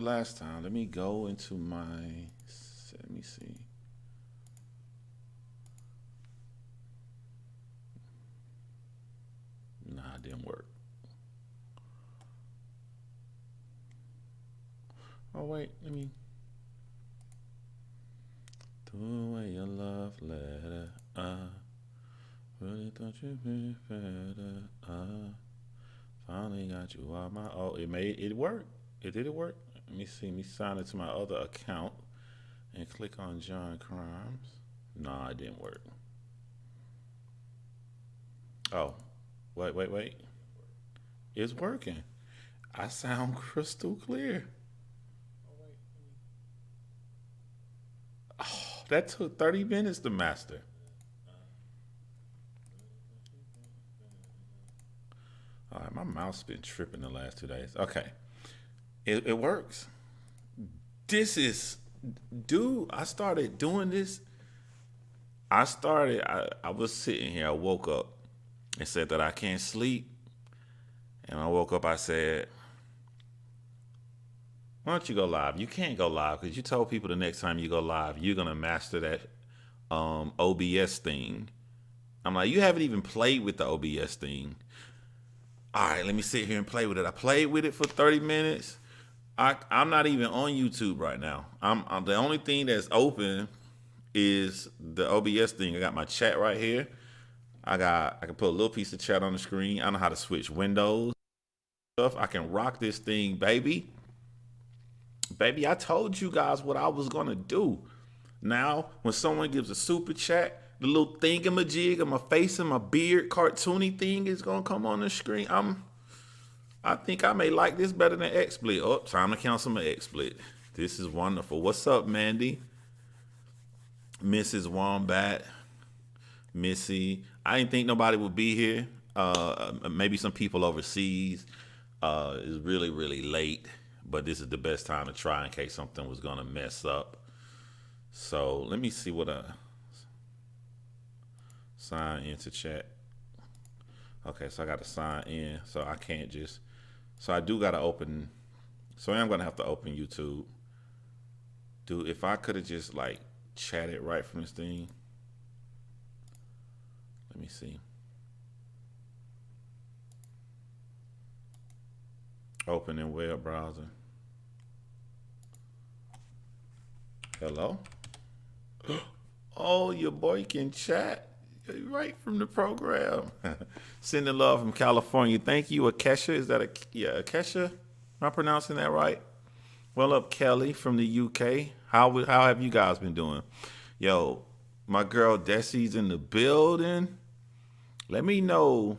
last time. Let me go into my. Let me see. Nah, it didn't work. Oh wait, let me. Throw away your love letter. Really thought you'd be better. Finally got you on my. Oh, it made it work. It did it work. Let me see. Let me sign into my other account and click on John Crimes. Nah, it didn't work. Oh, wait. It's working. I sound crystal clear. Oh, that took 30 minutes to master. All right, my mouse been tripping the last 2 days. Okay, it works. This is, dude. I started doing this. I was sitting here. I woke up and said that I can't sleep. And when I woke up, I said, why don't you go live? You can't go live because you told people the next time you go live, you're going to master that OBS thing. I'm like, you haven't even played with the OBS thing. All right, let me sit here and play with it. I played with it for 30 minutes. I'm not even on YouTube right now. I'm the only thing that's open is the OBS thing. I got my chat right here. I can put a little piece of chat on the screen. I know how to switch windows stuff. I can rock this thing, baby. Baby, I told you guys what I was gonna do. Now, when someone gives a super chat, the little thingamajig of my face and my beard cartoony thing is gonna come on the screen. I think I may like this better than XSplit. Oh, time to cancel my XSplit. This is wonderful. What's up, Mandy? Mrs. Wombat, Missy. I didn't think nobody would be here. Maybe some people overseas. It's really, really late, but this is the best time to try in case something was gonna mess up. So let me see what I sign into chat. Okay, so I got to sign in, so I can't just. So I do got to open. So I am gonna have to open YouTube. Dude, if I could have just like chatted right from this thing. Let me see. Open in web browser. Hello? Oh, your boy can chat right from the program. Sending love from California. Thank you, Akesha. Is that a yeah, Akesha? Am I pronouncing that right? Well up, Kelly from the UK. How have you guys been doing? Yo, my girl Desi's in the building. Let me know.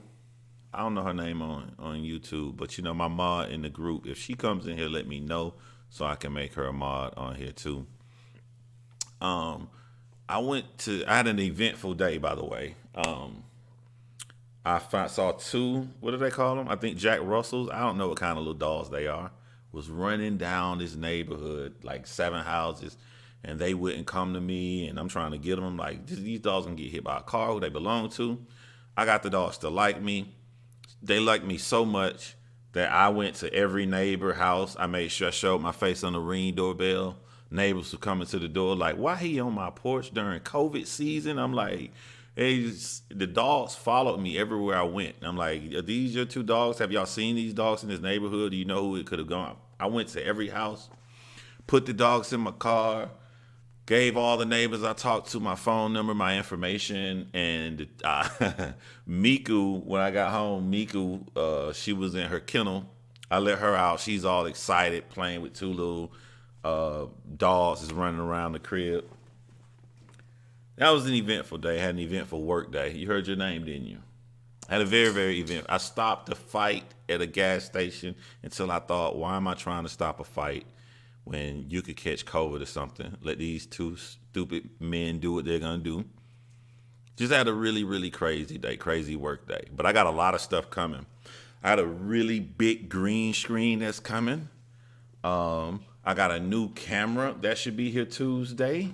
I don't know her name on YouTube, but you know my mod in the group. If she comes in here, let me know so I can make her a mod on here too. Um, I had an eventful day, by the way. Saw two. What do they call them? I think Jack Russells. I don't know what kind of little dogs they are. Was running down this neighborhood, like 7 houses, and they wouldn't come to me. And I'm trying to get them. Like these dogs gonna get hit by a car. Who they belong to? I got the dogs to like me. They like me so much that I went to every neighbor house. I made sure I showed my face on the Ring doorbell. Neighbors were coming to the door like, why he on my porch during COVID season? I'm like, hey, the dogs followed me everywhere I went. And I'm like, are these your two dogs? Have y'all seen these dogs in this neighborhood? Do you know who it could have gone? I went to every house, put the dogs in my car, gave all the neighbors I talked to my phone number, my information, and Miku. When I got home, Miku, she was in her kennel. I let her out. She's all excited, playing with two little dogs, is running around the crib. That was an eventful day. I had an eventful work day. You heard your name, didn't you? I had a very, very event. I stopped the fight at a gas station until I thought, why am I trying to stop a fight when you could catch COVID or something? Let these two stupid men do what they're gonna do. Just had a really, really crazy day, crazy work day. But I got a lot of stuff coming. I had a really big green screen that's coming. I got a new camera that should be here Tuesday.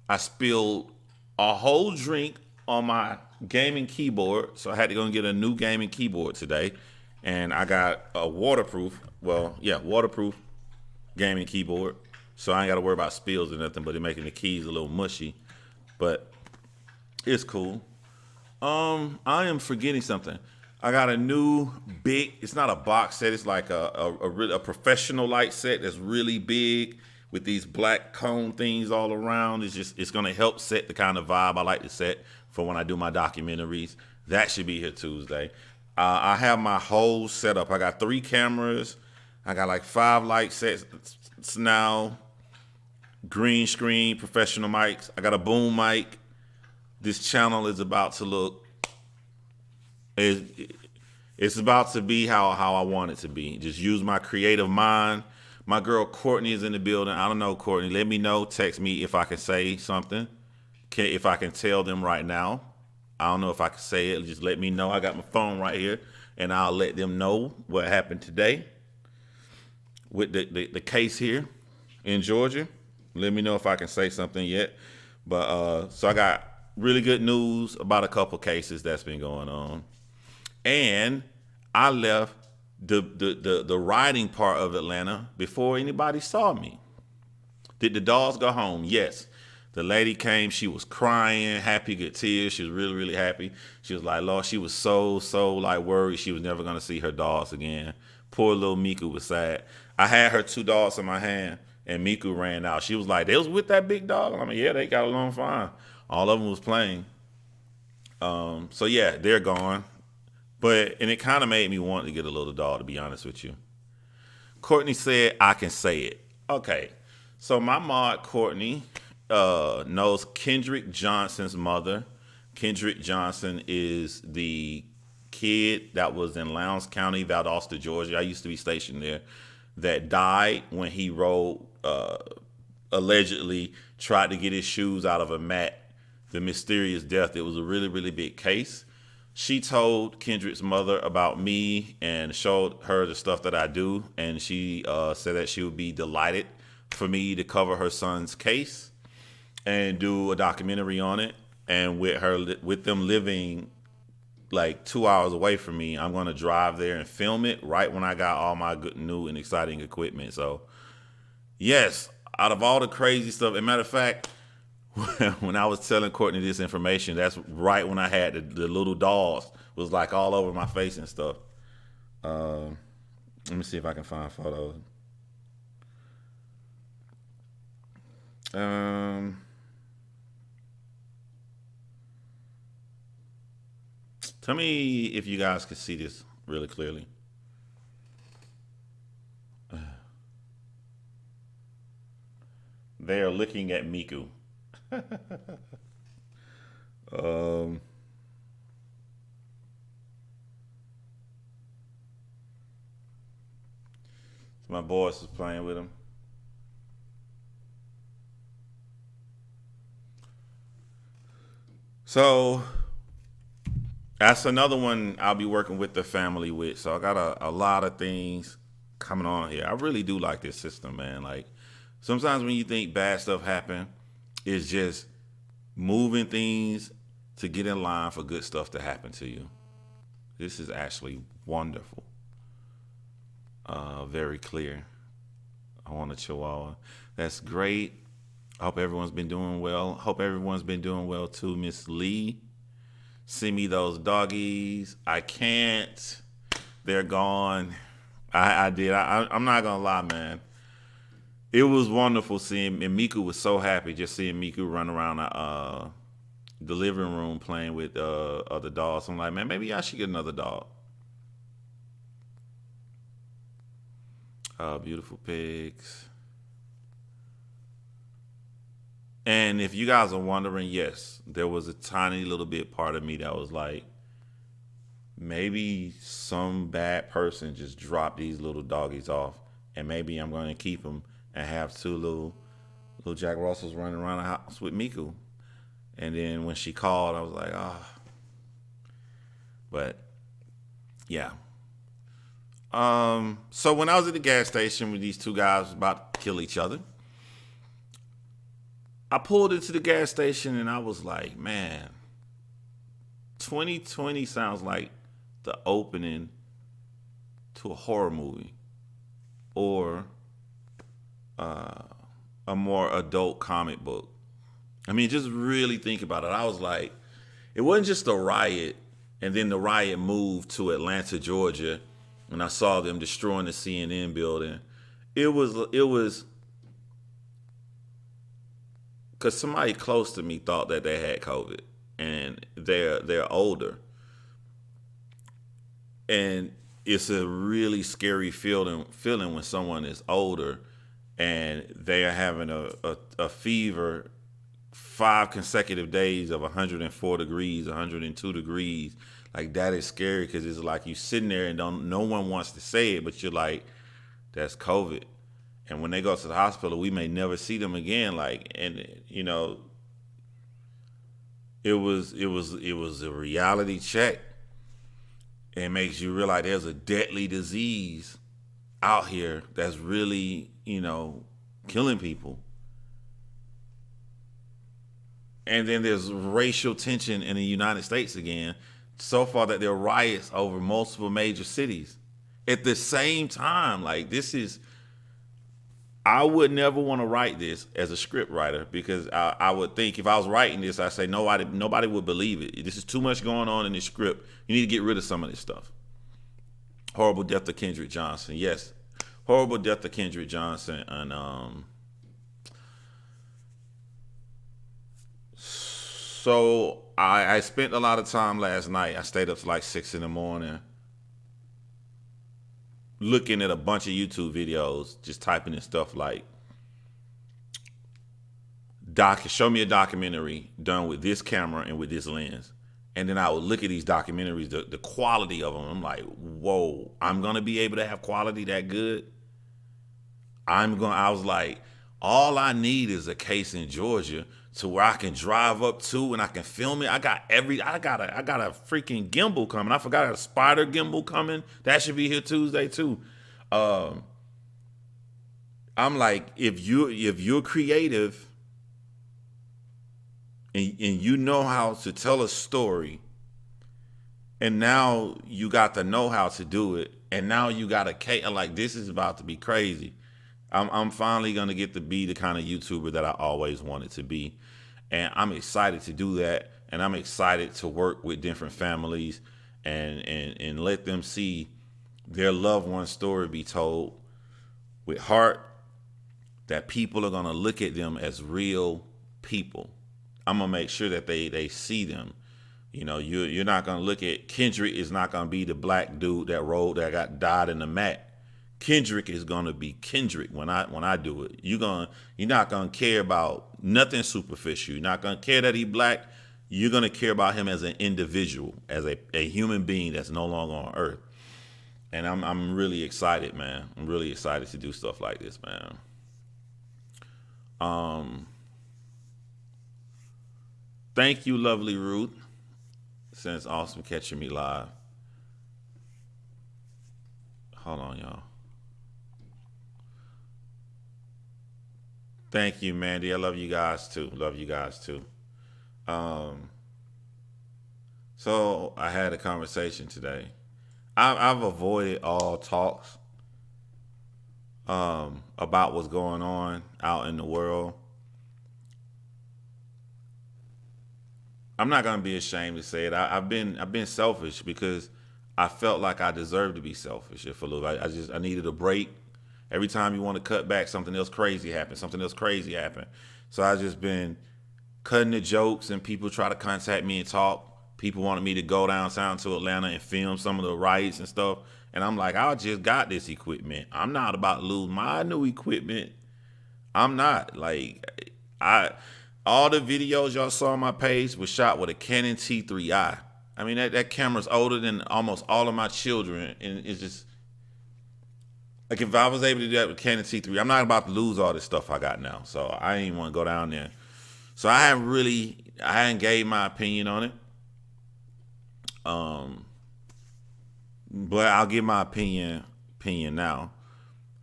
I spilled a whole drink on my gaming keyboard, so I had to go and get a new gaming keyboard today. And I got a waterproof, well, yeah, waterproof gaming keyboard, so I ain't got to worry about spills or nothing. But it making the keys a little mushy, but it's cool. I am forgetting something. I got a new big. It's not a box set. It's like a professional light set that's really big with these black cone things all around. It's gonna help set the kind of vibe I like to set for when I do my documentaries. That should be here Tuesday. I have my whole setup. I got 3 cameras. I got like 5 light sets now. Green screen, professional mics. I got a boom mic. This channel is about to look. It's about to be how I want it to be. Just use my creative mind. My girl Courtney is in the building. I don't know, Courtney. Let me know. Text me if I can say something. If I can tell them right now. I don't know if I can say it. Just let me know. I got my phone right here, and I'll let them know what happened today with the case here in Georgia. Let me know if I can say something yet. But so I got really good news about a couple cases that's been going on. And I left the riding part of Atlanta before anybody saw me. Did the dogs go home? Yes. The lady came. She was crying, happy, good tears. She was really, really happy. She was like, Lord, she was so like worried she was never going to see her dogs again. Poor little Miku was sad. I had her 2 dogs in my hand, and Miku ran out. She was like, they was with that big dog? I mean, yeah, they got along fine. All of them was playing. So, yeah, they're gone. And it kind of made me want to get a little dog, to be honest with you. Courtney said, I can say it. Okay. So my mod, Courtney, knows Kendrick Johnson's mother. Kendrick Johnson is the kid that was in Lowndes County, Valdosta, Georgia. I used to be stationed there. That died when he allegedly tried to get his shoes out of a mat. The mysterious death. It was a really, really big case. She told Kendrick's mother about me and showed her the stuff that I do. And she said that she would be delighted for me to cover her son's case and do a documentary on it. And with them living like 2 hours away from me, I'm going to drive there and film it right when I got all my good, new, and exciting equipment. So, yes, out of all the crazy stuff, as a matter of fact, when I was telling Courtney this information, that's right when I had the little dolls was like all over my face and stuff. Let me see if I can find photos. Tell me if you guys can see this really clearly. They are looking at Miku. um, my boss was playing with him. So that's another one I'll be working with the family with. So I got a lot of things coming on here. I really do like this system, man. Like sometimes when you think bad stuff happen, it's just moving things to get in line for good stuff to happen to you. This is actually wonderful. Very clear. I want a chihuahua. That's great. I hope everyone's been doing well. Hope everyone's been doing well too, Miss Lee. Send me those doggies. I can't. They're gone. I did. I'm not gonna lie, man. It was wonderful seeing, and Miku was so happy just seeing Miku run around the living room playing with other dogs. I'm like, man, maybe I should get another dog. Beautiful pigs. And if you guys are wondering, yes, there was a tiny little bit part of me that was like, maybe some bad person just dropped these little doggies off, and maybe I'm going to keep them and have 2 little Jack Russells running around the house with Miku. And then when she called, I was like, ah. Oh. But yeah. So when I was at the gas station with these 2 guys about to kill each other, I pulled into the gas station and I was like, man, 2020 sounds like the opening to a horror movie or a more adult comic book. I mean, just really think about it. I was like, it wasn't just a riot, and then the riot moved to Atlanta, Georgia, and I saw them destroying the CNN building. It was because somebody close to me thought that they had COVID, and they're older, and it's a really scary feeling when someone is older and they are having a fever 5 consecutive days of 104 degrees, 102 degrees. Like that is scary because it's like you sitting there and don't no one wants to say it, but you're like, that's COVID. And when they go to the hospital, we may never see them again. Like, and it was a reality check. It makes you realize there's a deadly disease out here that's really, killing people. And then there's racial tension in the United States again, so far that there are riots over multiple major cities. At the same time, like I would never want to write this as a script writer because I would think if I was writing this, I'd say nobody would believe it. This is too much going on in this script. You need to get rid of some of this stuff. Horrible death of Kendrick Johnson. Yes, horrible death of Kendrick Johnson. And so I spent a lot of time last night. I stayed up to like 6 in the morning looking at a bunch of YouTube videos, just typing in stuff like show me a documentary done with this camera and with this lens. And then I would look at these documentaries, the quality of them. I'm like, whoa, I'm gonna be able to have quality that good. I was like, all I need is a case in Georgia to where I can drive up to and I can film it. I got a freaking gimbal coming. I forgot a spider gimbal coming. That should be here Tuesday too. Um, I'm like, if you're creative and you know how to tell a story, and now you got the know how to do it, and now you got a case. Like this is about to be crazy. I'm finally gonna get to be the kind of YouTuber that I always wanted to be, and I'm excited to do that. And I'm excited to work with different families and let them see their loved one's story be told with heart. That people are gonna look at them as real people. I'm gonna make sure that they see them. You're not gonna look at Kendrick is not gonna be the black dude that got died in the mat. Kendrick is gonna be Kendrick when I do it. You're not gonna care about nothing superficial. You're not gonna care that he black. You're gonna care about him as an individual, as a human being that's no longer on earth. And I'm really excited, man. I'm really excited to do stuff like this, man. Um, Thank you, lovely Ruth. Since awesome catching me live. Hold on, y'all. Thank you, Mandy. I love you guys too. Love you guys too. Um, so I had a conversation today. I've avoided all talks about what's going on out in the world. I'm not gonna be ashamed to say it. I've been selfish because I felt like I deserved to be selfish. If a little, I needed a break. Every time you want to cut back, something else crazy happened. Something else crazy happened. So I just been cutting the jokes, and people try to contact me and talk. People wanted me to go downtown to Atlanta and film some of the riots and stuff. And I'm like, I just got this equipment. I'm not about to lose my new equipment. I'm not like I all the videos y'all saw on my page was shot with a Canon T3i. I mean that camera's older than almost all of my children, and it's just like if I was able to do that with Canon T3, I'm not about to lose all this stuff I got now. So I didn't want to go down there. So I hadn't gave my opinion on it. Um, but I'll give my opinion now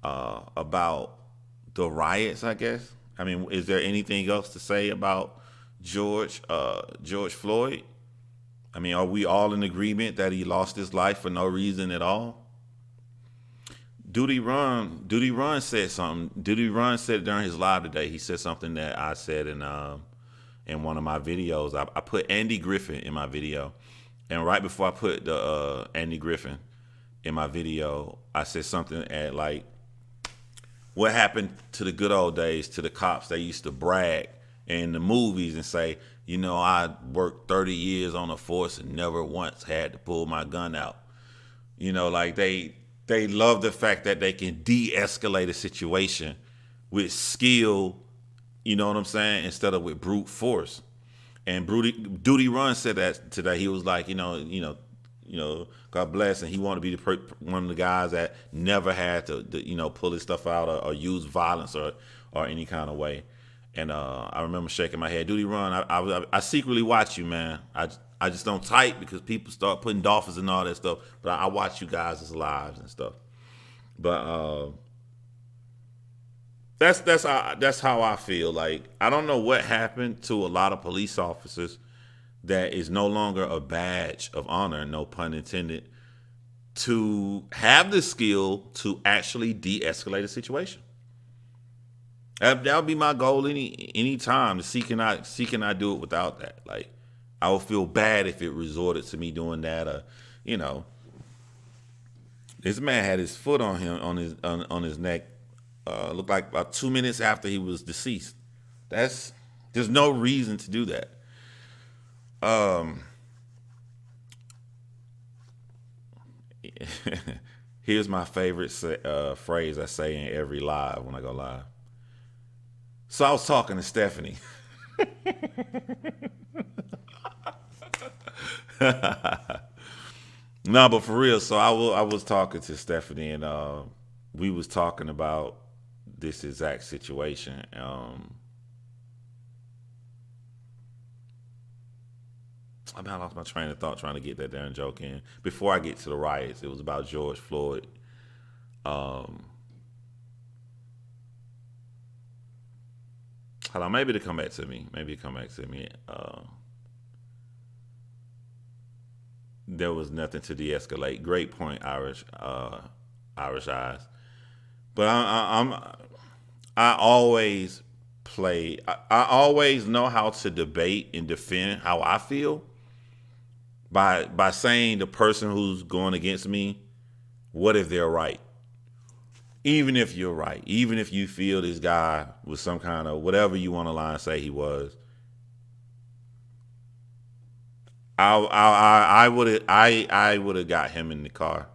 about the riots. I guess. I mean, is there anything else to say about George Floyd? I mean, are we all in agreement that he lost his life for no reason at all? Duty Run said something. Duty Run said during his live today. He said something that I said in one of my videos. I put Andy Griffin in my video, and right before I put the Andy Griffin in my video, I said something at like, what happened to the good old days, to the cops? They used to brag in the movies and say, you know, I worked 30 years on a force and never once had to pull my gun out. You know, like they love the fact that they can de-escalate a situation with skill, you know what I'm saying, instead of with brute force. And Duty Run said that today. He was like, God bless, and he wanted to be one of the guys that never had to pull his stuff out or use violence or any kind of way. And I remember shaking my head. Duty Run, I secretly watch you, man. I just don't type because people start putting dolphins and all that stuff. But I watch you guys' lives and stuff. But that's how I feel. Like, I don't know what happened to a lot of police officers that is no longer a badge of honor, no pun intended, to have the skill to actually de-escalate a situation. That would be my goal any time. To see can I do it without that? Like, I would feel bad if it resorted to me doing that. This man had his foot on him on his neck. Looked like about 2 minutes after he was deceased. There's no reason to do that. Here's my favorite phrase I say in every live when I go live. So I was talking to Stephanie. No, but for real. So I was talking to Stephanie, and we was talking about this exact situation. I lost my train of thought trying to get that damn joke in. Before I get to the riots, it was about George Floyd. Um, Hold on, maybe to come back to me. Maybe come back to me. There was nothing to de-escalate. Great point, Irish eyes. But I always play. I always know how to debate and defend how I feel by saying the person who's going against me, what if they're right? Even if you're right, even if you feel this guy was some kind of whatever you want to lie and say he was, I would have got him in the car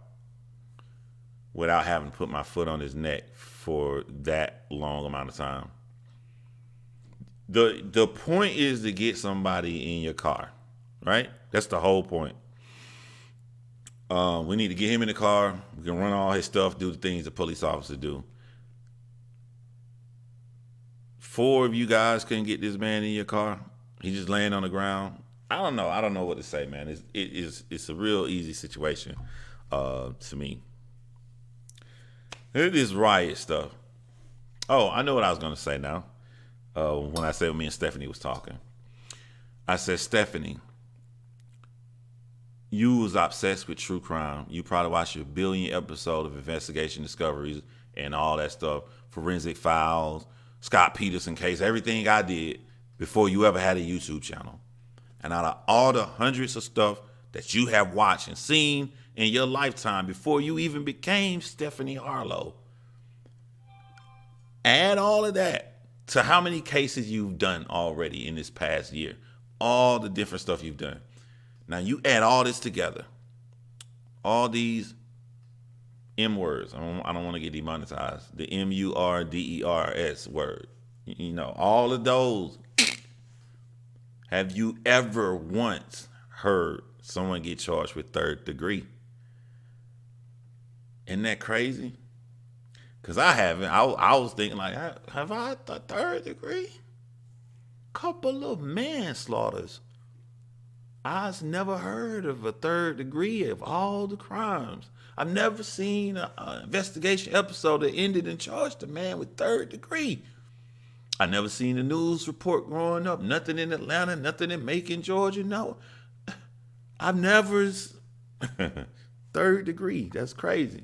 without having to put my foot on his neck for that long amount of time. The point is to get somebody in your car, right? That's the whole point. We need to get him in the car. We can run all his stuff, do the things the police officers do. 4 of you guys couldn't get this man in your car. He just laying on the ground. I don't know. I don't know what to say, man. It's a real easy situation to me. It is riot stuff. Oh, I know what I was gonna say now. When I said me and Stephanie was talking, I said, Stephanie, you was obsessed with true crime. You probably watched a billion episode of Investigation Discoveries and all that stuff, Forensic Files, Scott Peterson case, everything I did before you ever had a YouTube channel. And out of all the hundreds of stuff that you have watched and seen in your lifetime before you even became Stephanie Harlow, add all of that to how many cases you've done already in this past year, all the different stuff you've done. Now you add all this together, all these M words. I don't want to get demonetized. The MURDERS word. You know, all of those. Have you ever once heard someone get charged with 3rd degree? Isn't that crazy? Because I haven't. I was thinking like, have I the 3rd degree? Couple of manslaughters. I've never heard of a 3rd degree of all the crimes. I've never seen an investigation episode that ended and charged a man with 3rd degree. I never seen a news report growing up. Nothing in Atlanta, nothing in Macon, Georgia. No, I've never 3rd degree. That's crazy.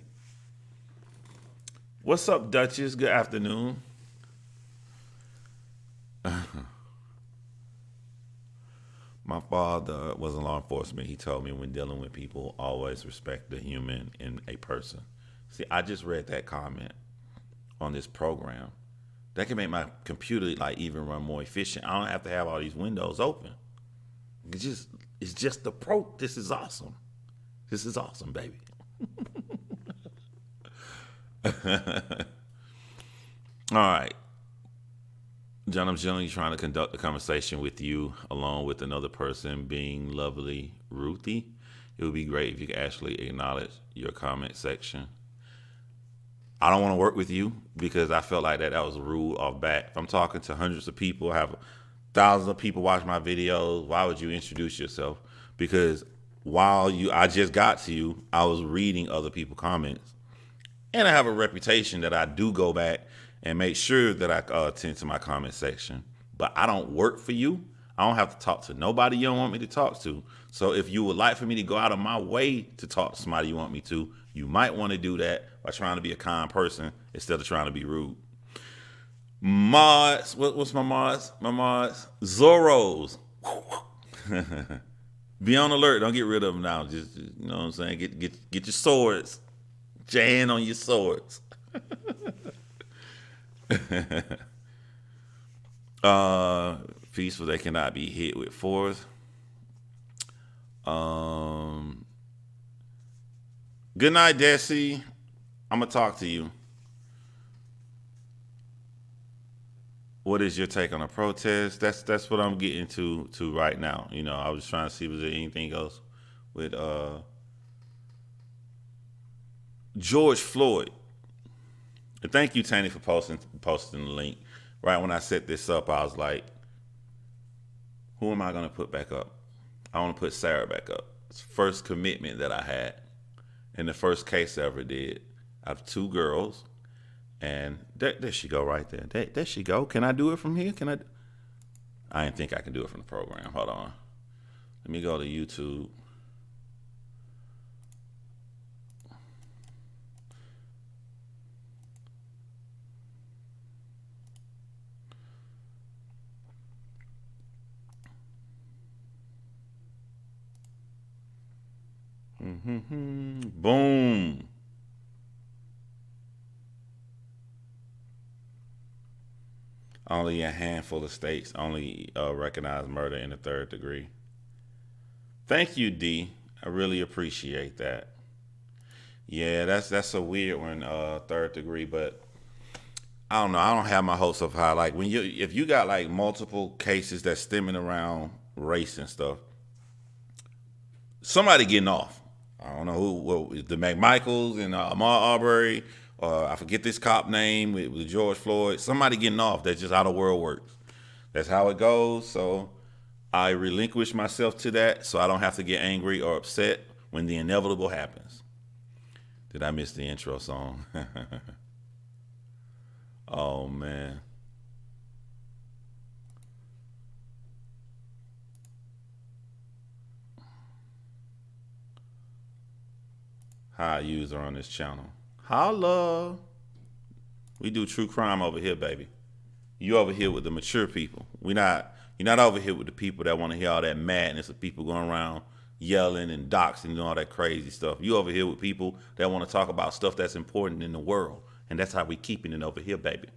What's up, Duchess? Good afternoon. My father was in law enforcement. He told me when dealing with people, always respect the human in a person. See, I just read that comment on this program. That can make my computer like even run more efficient. I don't have to have all these windows open. It's just the pro. This is awesome. This is awesome, baby. All right. John, I'm generally trying to conduct a conversation with you along with another person being lovely Ruthie. It would be great if you could actually acknowledge your comment section. I don't want to work with you because I felt like that was rude off bat. If I'm talking to hundreds of people, I have thousands of people watch my videos, why would you introduce yourself? Because I just got to you, I was reading other people's comments. And I have a reputation that I do go back and make sure that I attend to my comment section. But I don't work for you. I don't have to talk to nobody you don't want me to talk to. So if you would like for me to go out of my way to talk to somebody you want me to, you might want to do that by trying to be a kind person instead of trying to be rude. Mods, what's my mods? My mods, Zorros. Be on alert. Don't get rid of them now. Just you know what I'm saying. Get your swords. Jan on your swords. Peaceful. They cannot be hit with force. Good night, Desi. I'm gonna talk to you. What is your take on a protest? That's what I'm getting to right now. You know, I was trying to see was there anything else with George Floyd. And thank you, Tanny, for posting the link. Right when I set this up, I was like, who am I gonna put back up? I want to put Sarah back up. It's the first commitment that I had in the first case I ever did. I have two girls, and there she go right there. There she go. Can I do it from here? Can I? I didn't think I can do it from the program. Hold on. Let me go to YouTube. Boom. Only a handful of states only recognize murder in the third degree. Thank you, D. I really appreciate that. Yeah, that's a weird one, third degree, but I don't know. I don't have my hopes up high. Like when if you got like multiple cases that's stemming around race and stuff, somebody getting off. I don't know the McMichaels and Ahmaud Arbery, or I forget this cop name with George Floyd. Somebody getting off. That's just how the world works. That's how it goes. So I relinquish myself to that, so I don't have to get angry or upset when the inevitable happens. Did I miss the intro song? Oh man. High user on this channel. Holla. We do true crime over here, baby. You over here with the mature people. You're not over here with the people that want to hear all that madness of people going around yelling and doxing and all that crazy stuff. You over here with people that want to talk about stuff that's important in the world. And that's how we keeping it over here, baby.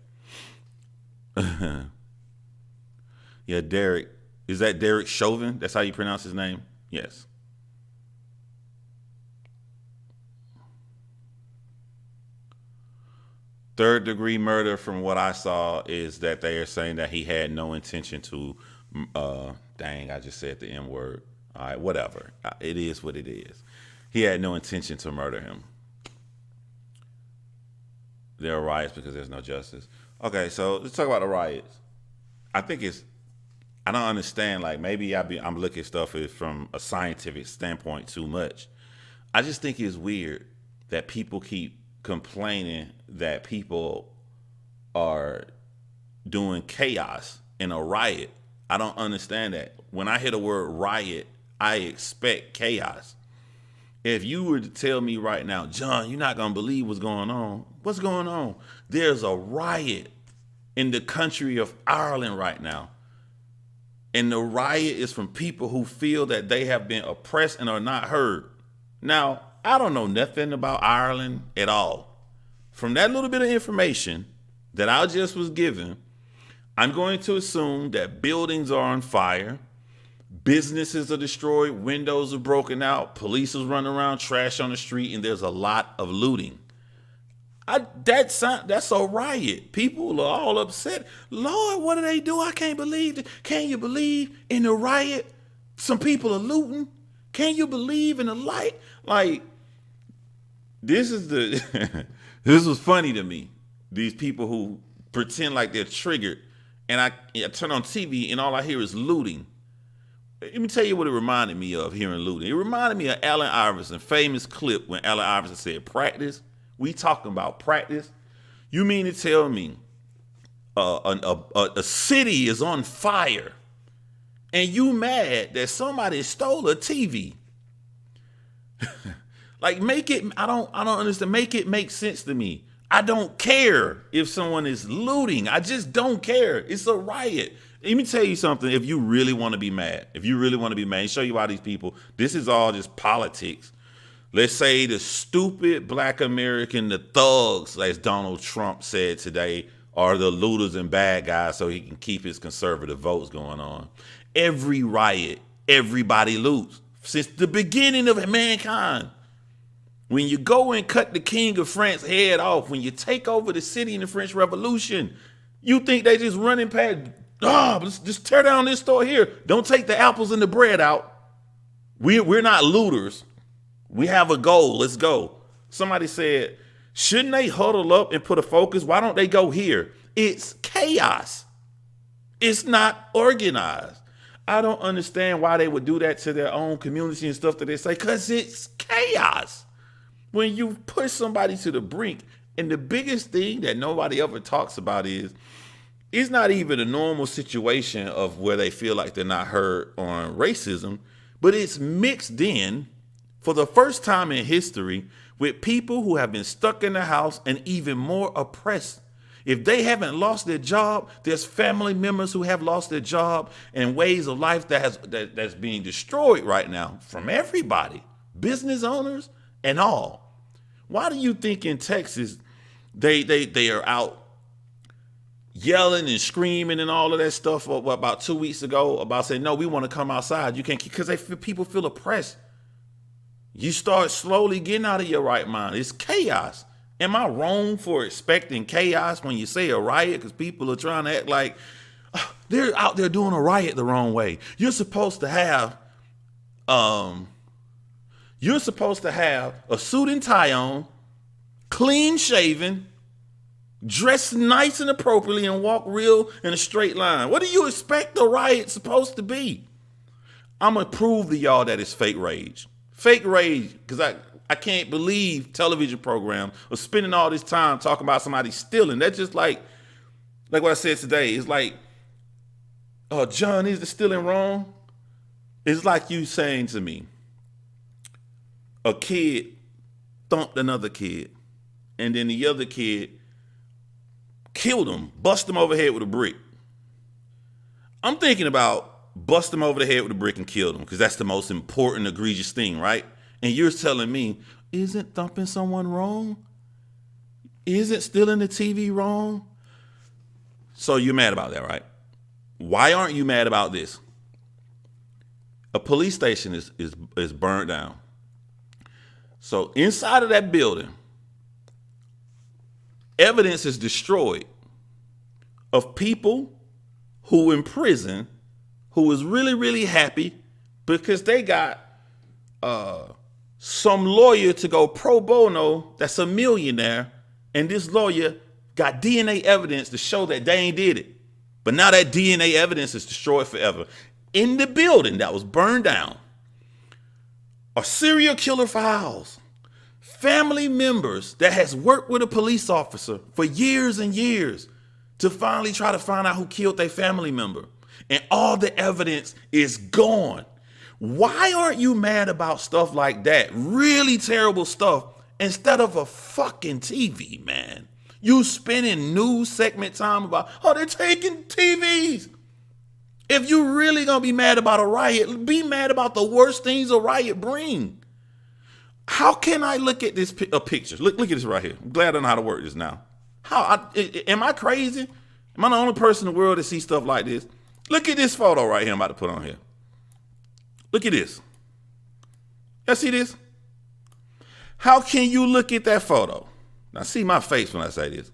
Yeah, Derek. Is that Derek Chauvin? That's how you pronounce his name? Yes. Third degree murder, from what I saw, is that they are saying that he had no intention to. Dang, I just said the N word. All right, whatever. It is what it is. He had no intention to murder him. There are riots because there's no justice. Okay, so let's talk about the riots. I think it's. I don't understand. Like maybe I'm looking at stuff from a scientific standpoint too much. I just think it's weird that people keep complaining that people are doing chaos in a riot. I don't understand that. When I hear the word riot, I expect chaos. If you were to tell me right now, John, you're not going to believe what's going on. What's going on? There's a riot in the country of Ireland right now. And the riot is from people who feel that they have been oppressed and are not heard. Now, I don't know nothing about Ireland at all. From that little bit of information that I just was given, I'm going to assume that buildings are on fire, businesses are destroyed, windows are broken out, police is running around, trash on the street, and there's a lot of looting. That's a riot. People are all upset. Lord, what do they do? I can't believe it. Can you believe in the riot? Some people are looting. Can you believe in the light? Like, this is this was funny to me. These people who pretend like they're triggered, and I turn on TV and all I hear is looting. Let me tell you what it reminded me of, hearing looting. It reminded me of Allen Iverson, famous clip when Allen Iverson said, "Practice." We talking about practice? You mean to tell me a city is on fire and you mad that somebody stole a TV? Like, make it, I don't understand. Make it make sense to me. I don't care if someone is looting. I just don't care. It's a riot. Let me tell you something. If you really want to be mad, show you why these people, this is all just politics. Let's say the stupid black American, the thugs, as Donald Trump said today, are the looters and bad guys so he can keep his conservative votes going on. Every riot, everybody loots. Since the beginning of mankind. When you go and cut the king of France's head off, when you take over the city in the French Revolution, you think they just running past, let's just tear down this store here. Don't take the apples and the bread out. We're not looters. We have a goal. Let's go. Somebody said, shouldn't they huddle up and put a focus? Why don't they go here? It's chaos. It's not organized. I don't understand why they would do that to their own community and stuff that they say, because it's chaos. When you push somebody to the brink, and the biggest thing that nobody ever talks about is, it's not even a normal situation of where they feel like they're not heard on racism, but it's mixed in for the first time in history with people who have been stuck in the house and even more oppressed. If they haven't lost their job, there's family members who have lost their job and ways of life that's being destroyed right now from everybody, business owners and all. Why do you think in Texas they are out yelling and screaming and all of that stuff about 2 weeks ago about saying, no, we want to come outside. You can't, because people feel oppressed. You start slowly getting out of your right mind. It's chaos. Am I wrong for expecting chaos when you say a riot? Because people are trying to act like they're out there doing a riot the wrong way. You're supposed to have a suit and tie on, clean shaven, dress nice and appropriately, and walk real in a straight line. What do you expect a riot supposed to be? I'm going to prove to y'all that it's fake rage. Fake rage, because I can't believe television programs are spending all this time talking about somebody stealing. That's just like what I said today. It's like, oh, John, is the stealing wrong? It's like you saying to me, a kid thumped another kid, and then the other kid killed him, bust him over the head with a brick. I'm thinking about bust him over the head with a brick and killed him, because that's the most important, egregious thing, right? And you're telling me, isn't thumping someone wrong? Isn't stealing the TV wrong? So you're mad about that, right? Why aren't you mad about this? A police station is burned down. So inside of that building, evidence is destroyed of people who in prison who was really, really happy because they got some lawyer to go pro bono that's a millionaire, and this lawyer got DNA evidence to show that they ain't did it. But now that DNA evidence is destroyed forever. In the building that was burned down are serial killer files, family members that has worked with a police officer for years and years to finally try to find out who killed their family member. And all the evidence is gone. Why aren't you mad about stuff like that? Really terrible stuff instead of a fucking TV, man. You spending news segment time about, oh, they're taking TVs. If you really gonna be mad about a riot, be mad about the worst things a riot bring. How can I look at this picture? Look at this right here. I'm glad I know how to work this now. Am I crazy? Am I the only person in the world that sees stuff like this? Look at this photo right here I'm about to put on here. Look at this. Y'all see this? How can you look at that photo? Now see my face when I say this.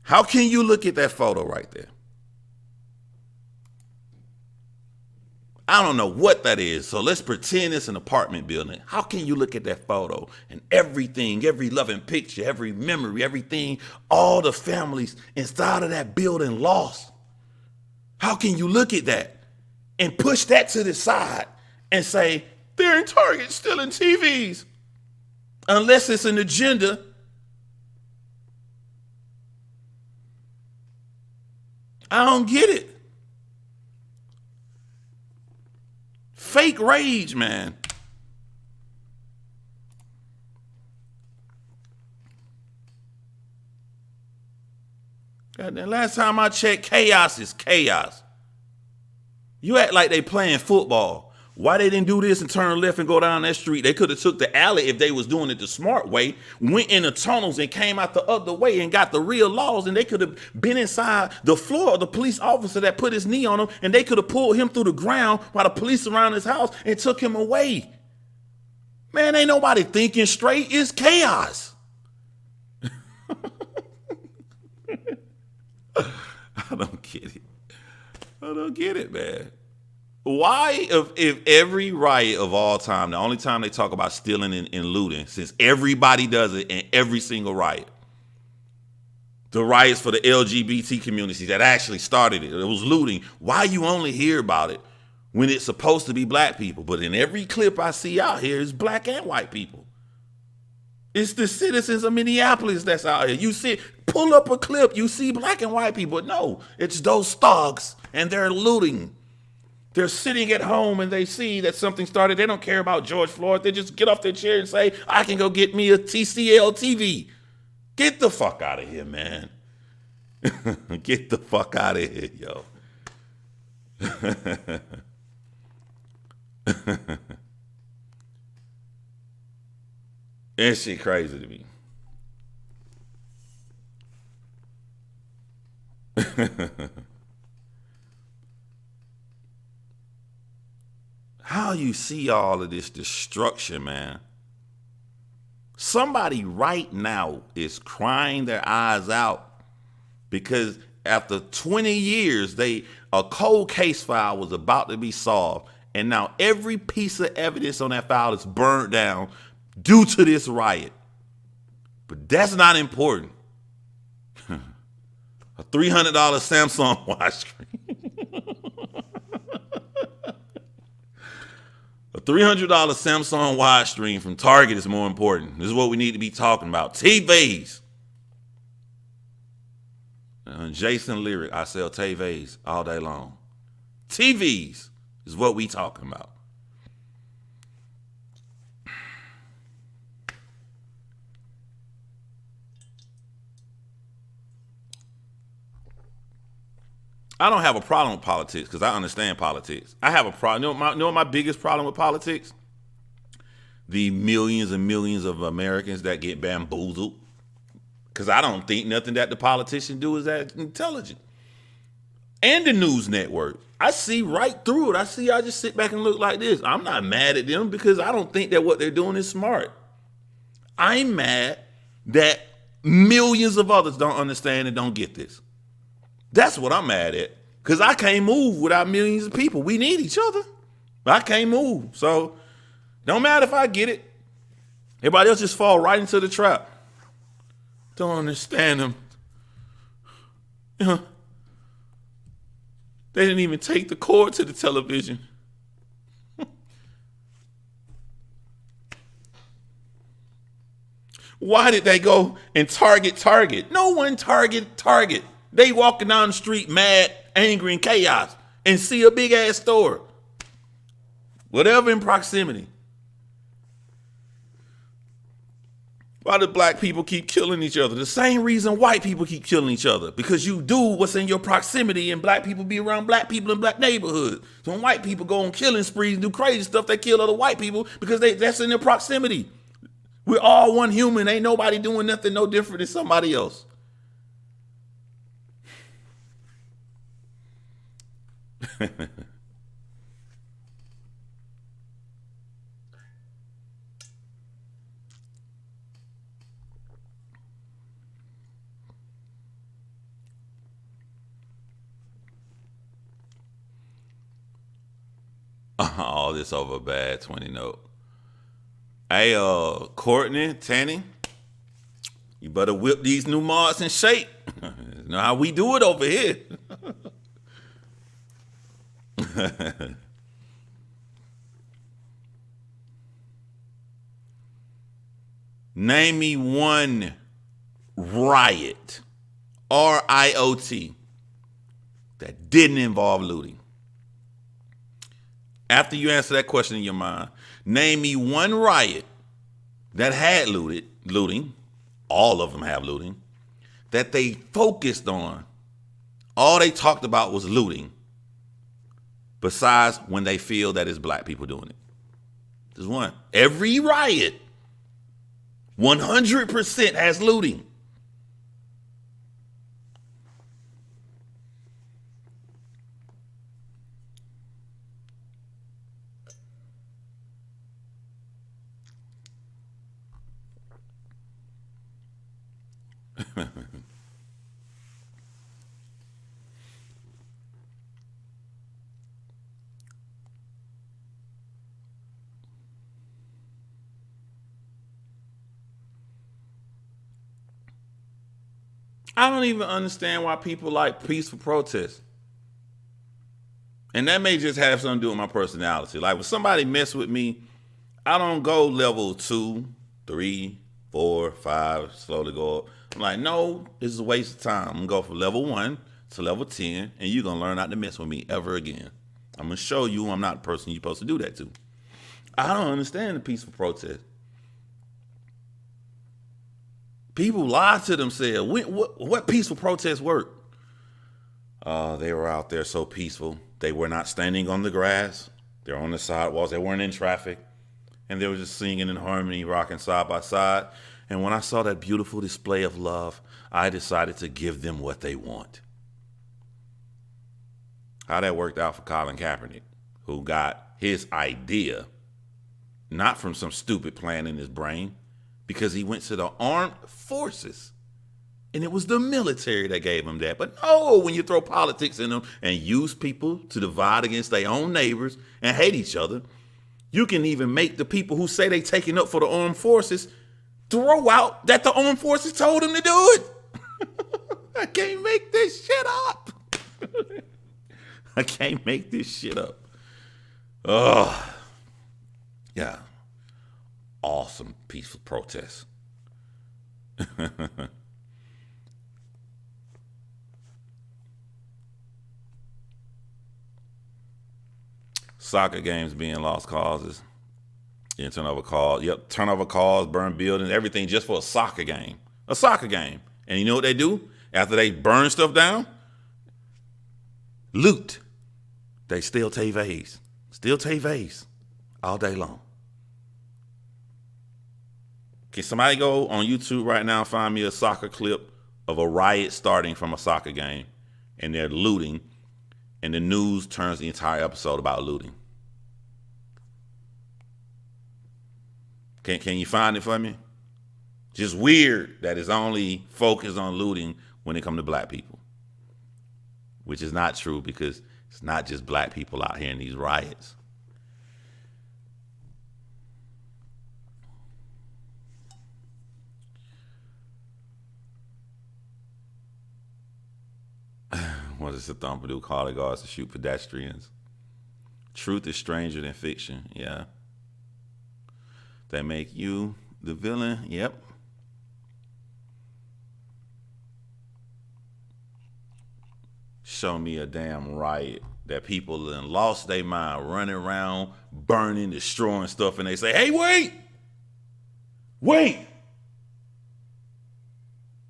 How can you look at that photo right there? I don't know what that is. So let's pretend it's an apartment building. How can you look at that photo and everything, every loving picture, every memory, everything, all the families inside of that building lost? How can you look at that and push that to the side and say, they're in Target stealing TVs? Unless it's an agenda. I don't get it. Fake rage, man. God, the last time I checked, chaos is chaos. You act like they playing football. Why they didn't do this and turn left and go down that street? They could have took the alley if they was doing it the smart way, went in the tunnels and came out the other way and got the real laws, and they could have been inside the floor of the police officer that put his knee on him, and they could have pulled him through the ground while the police around his house and took him away. Man, ain't nobody thinking straight. It's chaos. I don't get it. I don't get it, man. Why, if every riot of all time, the only time they talk about stealing and looting, since everybody does it in every single riot, the riots for the LGBT community that actually started it was looting. Why you only hear about it when it's supposed to be black people? But in every clip I see out here, it's black and white people. It's the citizens of Minneapolis that's out here. You see, pull up a clip, you see black and white people. No, it's those thugs, and they're looting. They're sitting at home and they see that something started. They don't care about George Floyd. They just get off their chair and say, I can go get me a TCL TV. Get the fuck out of here, man. Get the fuck out of here, yo. That shit crazy to me. How you see all of this destruction, man? Somebody right now is crying their eyes out because after 20 years, a cold case file was about to be solved, and now every piece of evidence on that file is burned down due to this riot. But that's not important. A $300 Samsung watch screen. A $300 Samsung widescreen from Target is more important. This is what we need to be talking about. TVs. Jason Lyric, I sell TVs all day long. TVs is what we talking about. I don't have a problem with politics because I understand politics. I have a problem. You know what my biggest problem with politics? The millions and millions of Americans that get bamboozled. Because I don't think nothing that the politicians do is that intelligent. And the news network. I see right through it. I just sit back and look like this. I'm not mad at them because I don't think that what they're doing is smart. I'm mad that millions of others don't understand and don't get this. That's what I'm mad at. Because I can't move without millions of people. We need each other. I can't move. So, don't matter if I get it. Everybody else just fall right into the trap. Don't understand them. You know, they didn't even take the cord to the television. Why did they go and Target? No one Target. They walking down the street mad, angry, and chaos and see a big ass store. Whatever in proximity. Why do black people keep killing each other? The same reason white people keep killing each other. Because you do what's in your proximity, and black people be around black people in black neighborhoods. So when white people go on killing sprees and do crazy stuff, they kill other white people because that's in their proximity. We're all one human. Ain't nobody doing nothing no different than somebody else. All this over a bad 20 note. Hey, Courtney, Tanny, you better whip these new mods in shape. You know how we do it over here. Name me one riot, RIOT, that didn't involve looting. After you answer that question in your mind, name me one riot that had looting, all of them have looting, that they focused on. All they talked about was looting, besides when they feel that it's black people doing it. There's one. Every riot, 100% has looting. I don't even understand why people like peaceful protests. And that may just have something to do with my personality. Like when somebody mess with me, I don't go level 2, 3, 4, 5, slowly go up. I'm like, no, this is a waste of time. I'm going to go from level 1 to level 10, and you're going to learn not to mess with me ever again. I'm going to show you I'm not the person you're supposed to do that to. I don't understand the peaceful protest. People lie to themselves. What peaceful protests work? They were out there so peaceful. They were not standing on the grass. They were on the sidewalks. They weren't in traffic. And they were just singing in harmony, rocking side by side. And when I saw that beautiful display of love, I decided to give them what they want. How that worked out for Colin Kaepernick, who got his idea not from some stupid plan in his brain, because he went to the armed forces. And it was the military that gave him that. But no, when you throw politics in them and use people to divide against their own neighbors and hate each other, you can even make the people who say they taking up for the armed forces throw out that the armed forces told them to do it. I can't make this shit up. I can't make this shit up. Oh, yeah. Awesome peaceful protest. Soccer games being lost causes. Yeah, turnover calls. Yep, turnover calls, burn buildings, everything just for a soccer game. A soccer game. And you know what they do? After they burn stuff down? Loot. They still TVs. Still TVs. All day long. Can somebody go on YouTube right now and find me a soccer clip of a riot starting from a soccer game and they're looting and the news turns the entire episode about looting? Can you find it for me? Just weird that it's only focused on looting when it comes to black people, which is not true because it's not just black people out here in these riots. What does the thumper do? Call the guards to shoot pedestrians. Truth is stranger than fiction. Yeah. They make you the villain. Yep. Show me a damn riot that people then lost their mind, running around, burning, destroying stuff, and they say, "Hey, wait,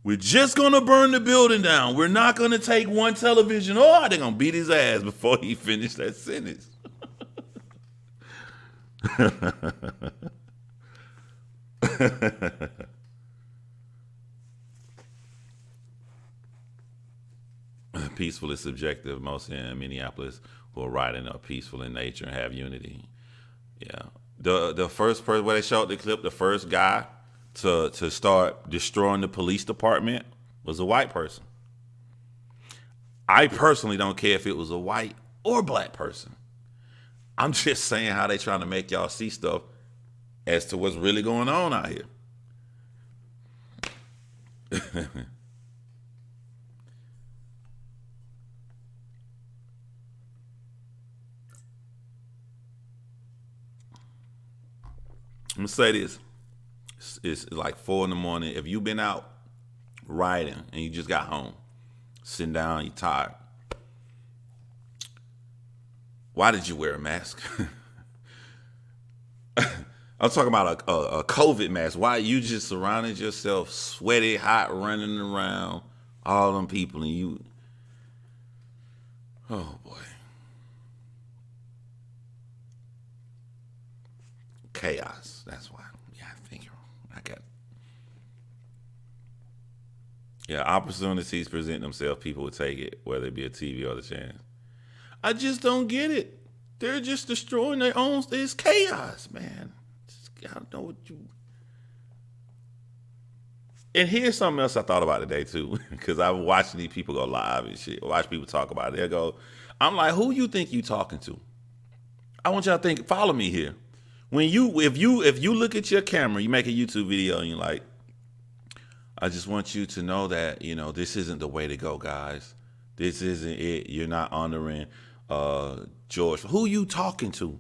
we're just gonna burn the building down. We're not gonna take one television." Oh, they're gonna beat his ass before he finished that sentence. Peaceful is subjective. Most in Minneapolis who are riding are peaceful in nature and have unity. Yeah. The first person where they showed the clip, the first guy to start destroying the police department was a white person. I personally don't care if it was a white or black person. I'm just saying how they trying to make y'all see stuff as to what's really going on out here. I'm gonna say this. It's like 4 in the morning. If you've been out riding and you just got home, sitting down, you're tired. Why did you wear a mask? I'm talking about a COVID mask. Why you just surrounded yourself, sweaty, hot, running around, all them people, and you? Oh boy, chaos. That's why. Yeah, I think I got. Yeah, opportunities present themselves. People would take it, whether it be a TV or the chance. I just don't get it. They're just destroying their own. It's chaos, man. I don't know what you. And here's something else I thought about today too, because I was watching these people go live and shit. Watch people talk about it. They go, I'm like, who you think you talking to? I want y'all to think. Follow me here. If you look at your camera, you make a YouTube video, and you're like, I just want you to know that this isn't the way to go, guys. This isn't it. You're not honoring George. Who you talking to?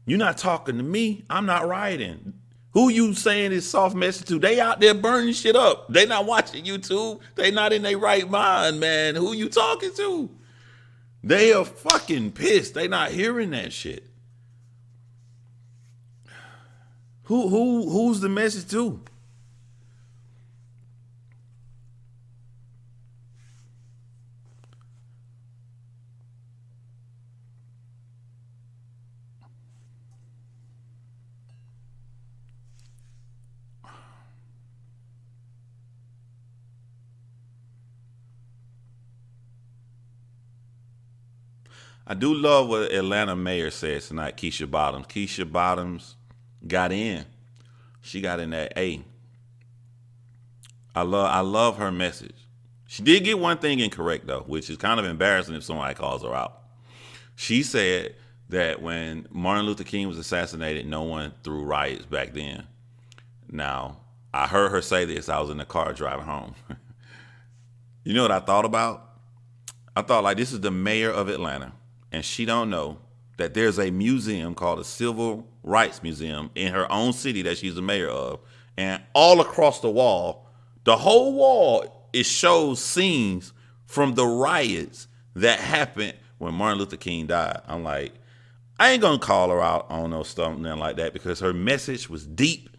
You're not talking to me. I'm not rioting. Who you saying is soft message to? They out there burning shit up. They not watching YouTube. They not in their right mind, man. Who you talking to? They are fucking pissed. They not hearing that shit. Who's the message to? I do love what Atlanta mayor said tonight, Keisha Bottoms. Keisha Bottoms got in. She got in that A. I love her message. She did get one thing incorrect though, which is kind of embarrassing if somebody calls her out. She said that when Martin Luther King was assassinated, no one threw riots back then. Now, I heard her say this. I was in the car driving home. You know what I thought about? I thought like this is the mayor of Atlanta, and she don't know that there's a museum called the Civil Rights Museum in her own city that she's the mayor of, and all across the wall, the whole wall, it shows scenes from the riots that happened when Martin Luther King died. I'm like, I ain't gonna call her out on no stuff, nothing like that, because her message was deep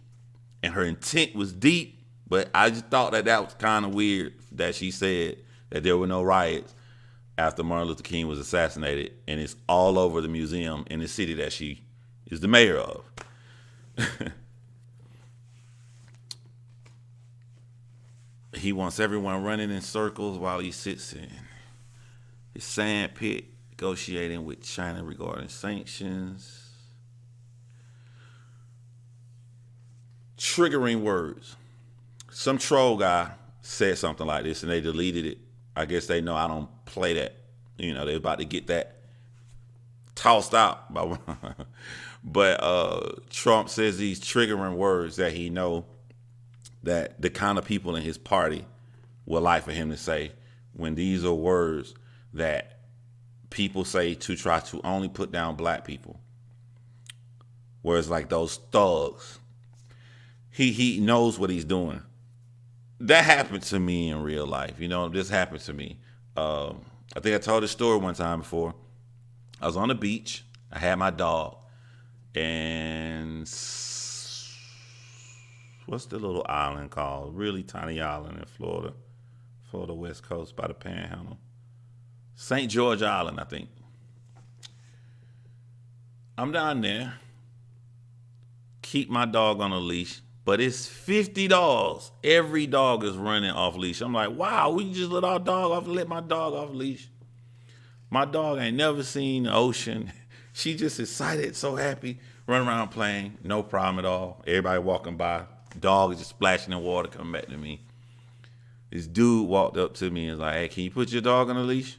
and her intent was deep. But I just thought that was kind of weird that she said that there were no riots after Martin Luther King was assassinated, and it's all over the museum in the city that she is the mayor of. He wants everyone running in circles while he sits in his sand pit negotiating with China regarding sanctions. Triggering words. Some troll guy said something like this and they deleted it. I guess they know I don't play that. They're about to get that tossed out. But Trump says these triggering words that he know that the kind of people in his party would like for him to say when these are words that people say to try to only put down black people. Whereas like those thugs, he knows what he's doing. That happened to me in real life. This happened to me. I think I told this story one time before. I was on the beach. I had my dog, and what's the little island called? Really tiny island in Florida, Florida West Coast by the Panhandle. St. George Island, I think. I'm down there. Keep my dog on a leash, but it's 50 dogs. Every dog is running off leash. I'm like, wow, we just let our dog off, let my dog off leash. My dog ain't never seen the ocean. She just excited, so happy, running around playing, no problem at all. Everybody walking by, dog is just splashing in water, coming back to me. This dude walked up to me and was like, hey, can you put your dog on a leash?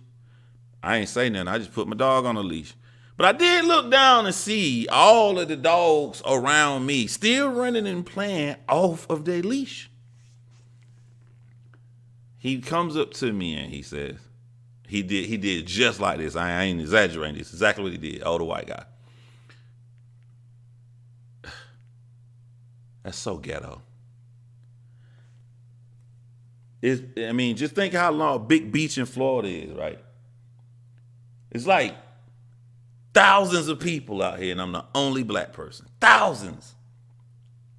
I ain't say nothing. I just put my dog on a leash. But I did look down and see all of the dogs around me still running and playing off of their leash. He comes up to me and he says, he did just like this. I ain't exaggerating. This is exactly what he did. Older white guy. That's so ghetto. Just think how long Big Beach in Florida is, right? It's like thousands of people out here, and I'm the only black person. Thousands.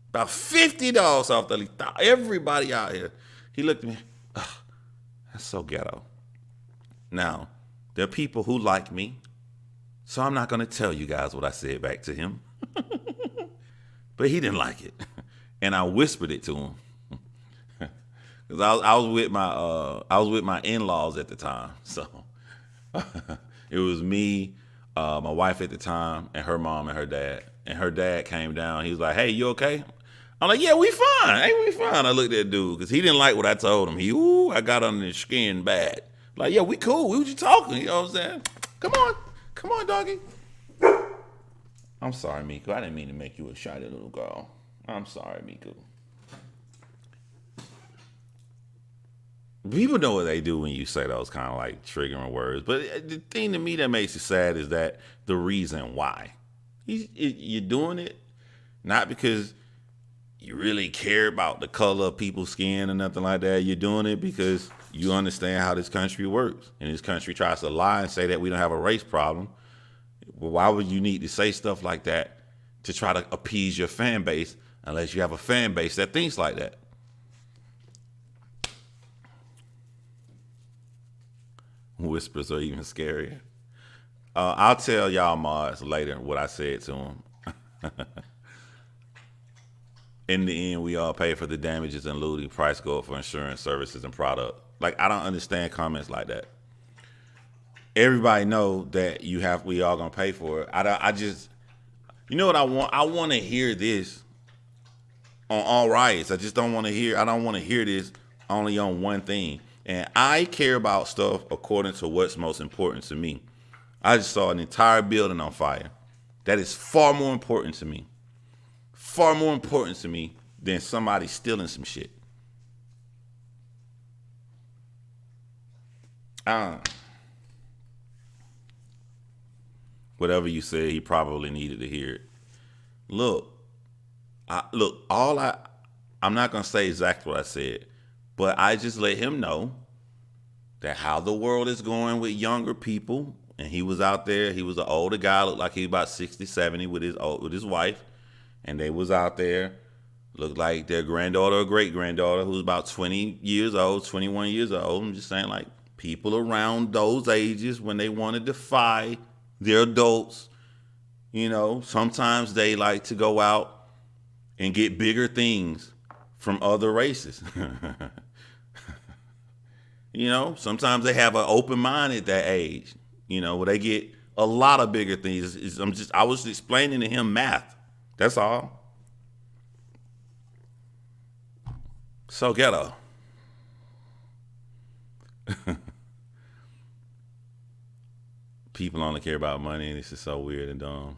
About 50 dogs off the leash. Everybody out here. He looked at me. Ugh, that's so ghetto. Now, there are people who like me, so I'm not going to tell you guys what I said back to him. But he didn't like it. And I whispered it to him. Because I was with my in-laws at the time. So it was me, my wife at the time, and her mom and her dad. And her dad came down. He was like, hey, you okay? I'm like, yeah, we fine. Hey, we fine. I looked at that dude because he didn't like what I told him. I got under his skin bad. Like, yeah, we cool. We was just talking. You know what I'm saying? Come on, doggy. I'm sorry, Miku. I didn't mean to make you a shy little girl. I'm sorry, Miku. People know what they do when you say those kind of like triggering words. But the thing to me that makes it sad is that the reason why. You're doing it not because you really care about the color of people's skin or nothing like that. You're doing it because you understand how this country works. And this country tries to lie and say that we don't have a race problem. Well, why would you need to say stuff like that to try to appease your fan base unless you have a fan base that thinks like that? Whispers are even scarier. I'll tell y'all mods later what I said to him. In the end, we all pay for the damages and looting. Price go up for insurance, services, and product. Like, I don't understand comments like that. Everybody know that we all gonna pay for it. I just, you know what I want? I want to hear this on all riots. I don't want to hear this only on one thing. And I care about stuff according to what's most important to me. I just saw an entire building on fire. That is far more important to me. Far more important to me than somebody stealing some shit. Whatever you said, he probably needed to hear it. Look, I'm not going to say exactly what I said, but I just let him know that how the world is going with younger people. And he was out there. He was an older guy, looked like he was about 60, 70 with his wife. And they was out there, looked like their granddaughter or great-granddaughter who was about 20 years old, 21 years old. I'm just saying, like, people around those ages when they want to defy their adults, you know, sometimes they like to go out and get bigger things from other races. You know, sometimes they have an open mind at that age, you know, where they get a lot of bigger things. I was explaining to him math. That's all. So ghetto. People only care about money, and this is so weird and dumb.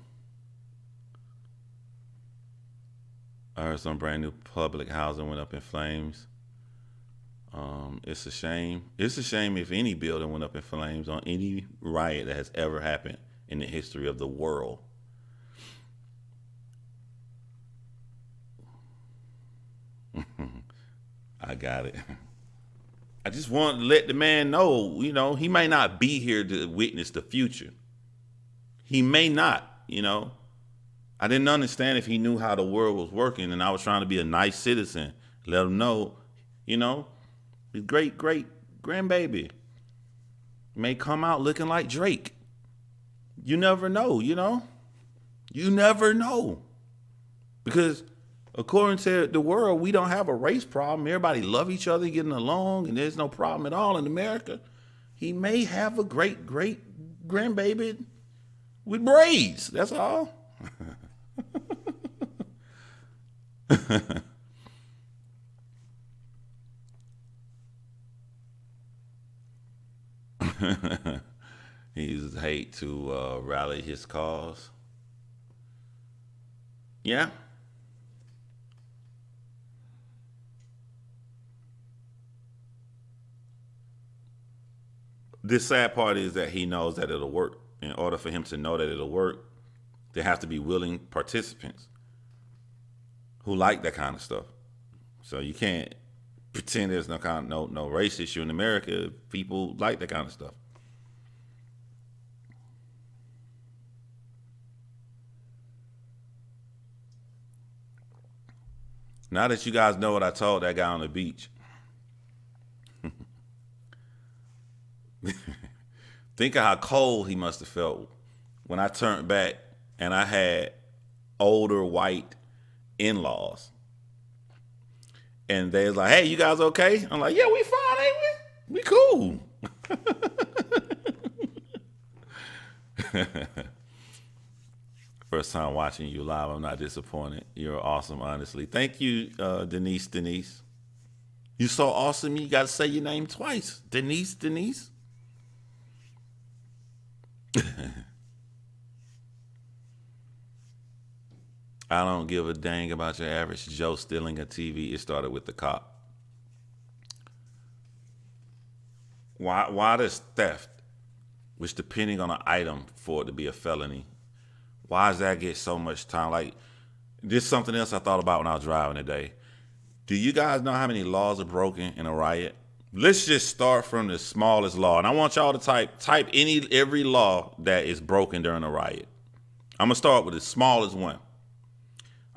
I heard some brand new public housing went up in flames. It's a shame. It's a shame if any building went up in flames on any riot that has ever happened in the history of the world. I got it. I just want to let the man know, he may not be here to witness the future. He may not, I didn't understand if he knew how the world was working, and I was trying to be a nice citizen. Let him know, his great great grandbaby may come out looking like Drake. You never know, You never know. Because according to the world, we don't have a race problem. Everybody love each other, getting along, and there's no problem at all in America. He may have a great great grandbaby with braids. That's all. He uses hate to rally his cause. Yeah. The sad part is that he knows that it'll work. In order for him to know that it'll work, there have to be willing participants who like that kind of stuff. So you can't pretend there's no race issue in America. People like that kind of stuff. Now that you guys know what I told that guy on the beach, think of how cold he must have felt when I turned back and I had older white in-laws. And they was like, "Hey, you guys okay?" I'm like, "Yeah, we fine, ain't we? We cool." First time watching you live, I'm not disappointed. You're awesome, honestly. Thank you, Denise. Denise, you so awesome. You got to say your name twice, Denise. Denise. I don't give a dang about your average Joe stealing a TV. It started with the cop. Why does theft, which depending on an item for it to be a felony, why does that get so much time? Like, this is something else I thought about when I was driving today. Do you guys know how many laws are broken in a riot? Let's just start from the smallest law, and I want y'all to type every law that is broken during a riot. I'm gonna start with the smallest one.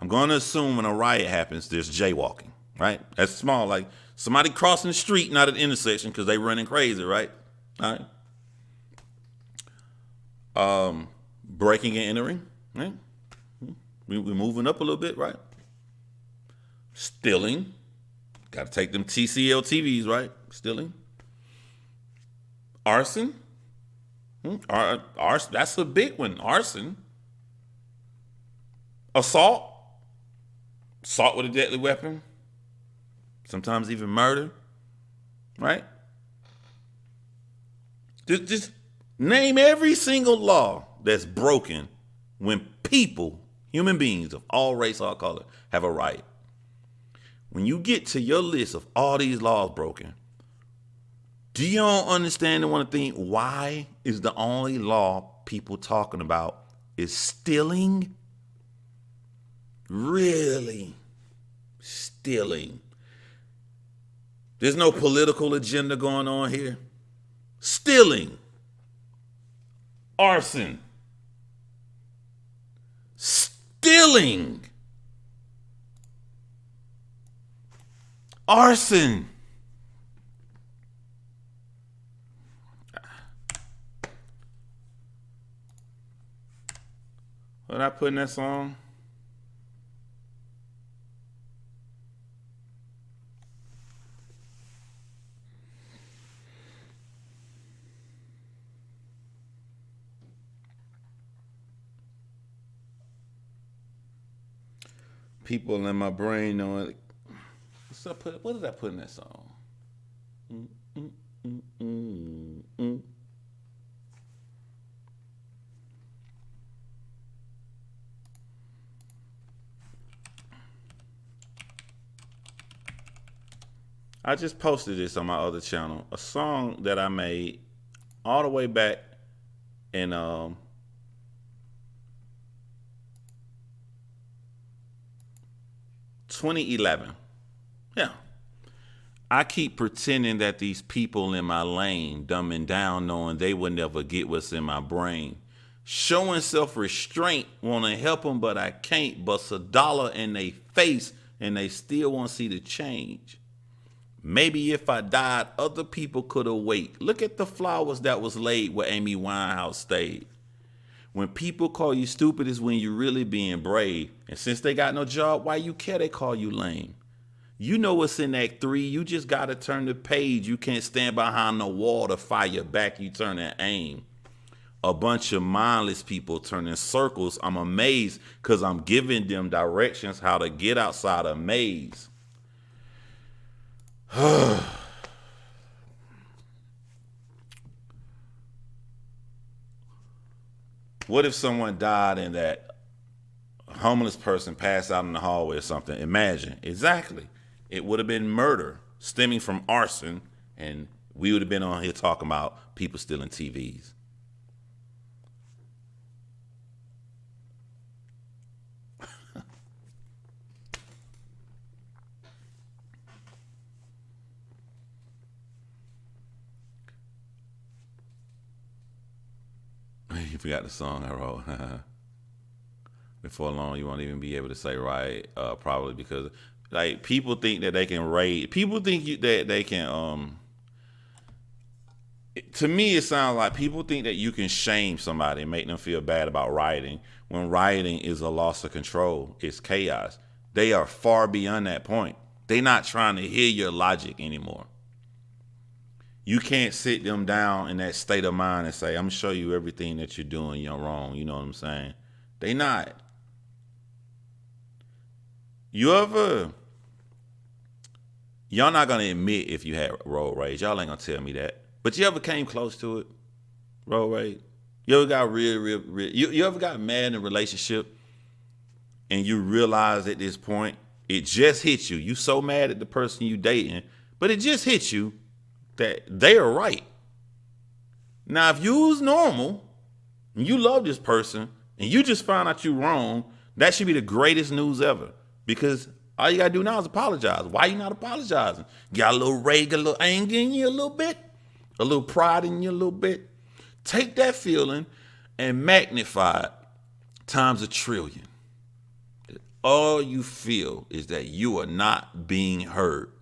I'm going to assume when a riot happens, there's jaywalking, right? That's small, like somebody crossing the street, not an intersection, because they running crazy, right? All right. Breaking and entering, right? We're moving up a little bit, right? Stealing, got to take them TCL TVs, right? Stealing. Arson, arson, that's a big one. Arson. Assault with a deadly weapon, sometimes even murder, right? Just name every single law that's broken when people, human beings of all race, all color, have a riot. When you get to your list of all these laws broken, do you don't understand and want to think why is the only law people talking about is stealing? Really? Stealing. There's no political agenda going on here. Stealing. Arson. Stealing. Arson. What did I put in that song? People in my brain knowing. What did I put in that song? I just posted this on my other channel. A song that I made all the way back in 2011. Yeah. I keep pretending that these people in my lane dumbing down, knowing they will never get what's in my brain. Showing self restraint, want to help them, but I can't. Bust a dollar in their face, and they still won't see the change. Maybe if I died, other people could have waited. Look at the flowers that was laid where Amy Winehouse stayed. When people call you stupid is when you really being brave. And since they got no job, why you care they call you lame? You know what's in Act 3. You just got to turn the page. You can't stand behind the wall to fire back. You turn and aim. A bunch of mindless people turning circles. I'm amazed because I'm giving them directions how to get outside a maze. What if someone died and that homeless person passed out in the hallway or something? Imagine. Exactly. It would have been murder stemming from arson, and we would have been on here talking about people stealing TVs. You forgot the song I wrote. Before long, you won't even be able to say right, probably because like people think that they can rate. People think that they can. To me, it sounds like people think that you can shame somebody and make them feel bad about rioting when rioting is a loss of control. It's chaos. They are far beyond that point. They're not trying to hear your logic anymore. You can't sit them down in that state of mind and say, I'm gonna show you everything that you're doing, you're wrong. You know what I'm saying? They not. You ever y'all not gonna admit if you had road rage. Y'all ain't gonna tell me that. But you ever came close to it? Road rage? You ever got real you ever got mad in a relationship and you realize at this point it just hit you. You so mad at the person you dating, but it just hit you that they are right. Now, if you was normal and you love this person and you just found out you wrong, that should be the greatest news ever. Because all you gotta do now is apologize. Why you not apologizing? Got a little rage, a little anger in you a little bit, a little pride in you a little bit. Take that feeling and magnify it times 1,000,000,000. All you feel is that you are not being heard.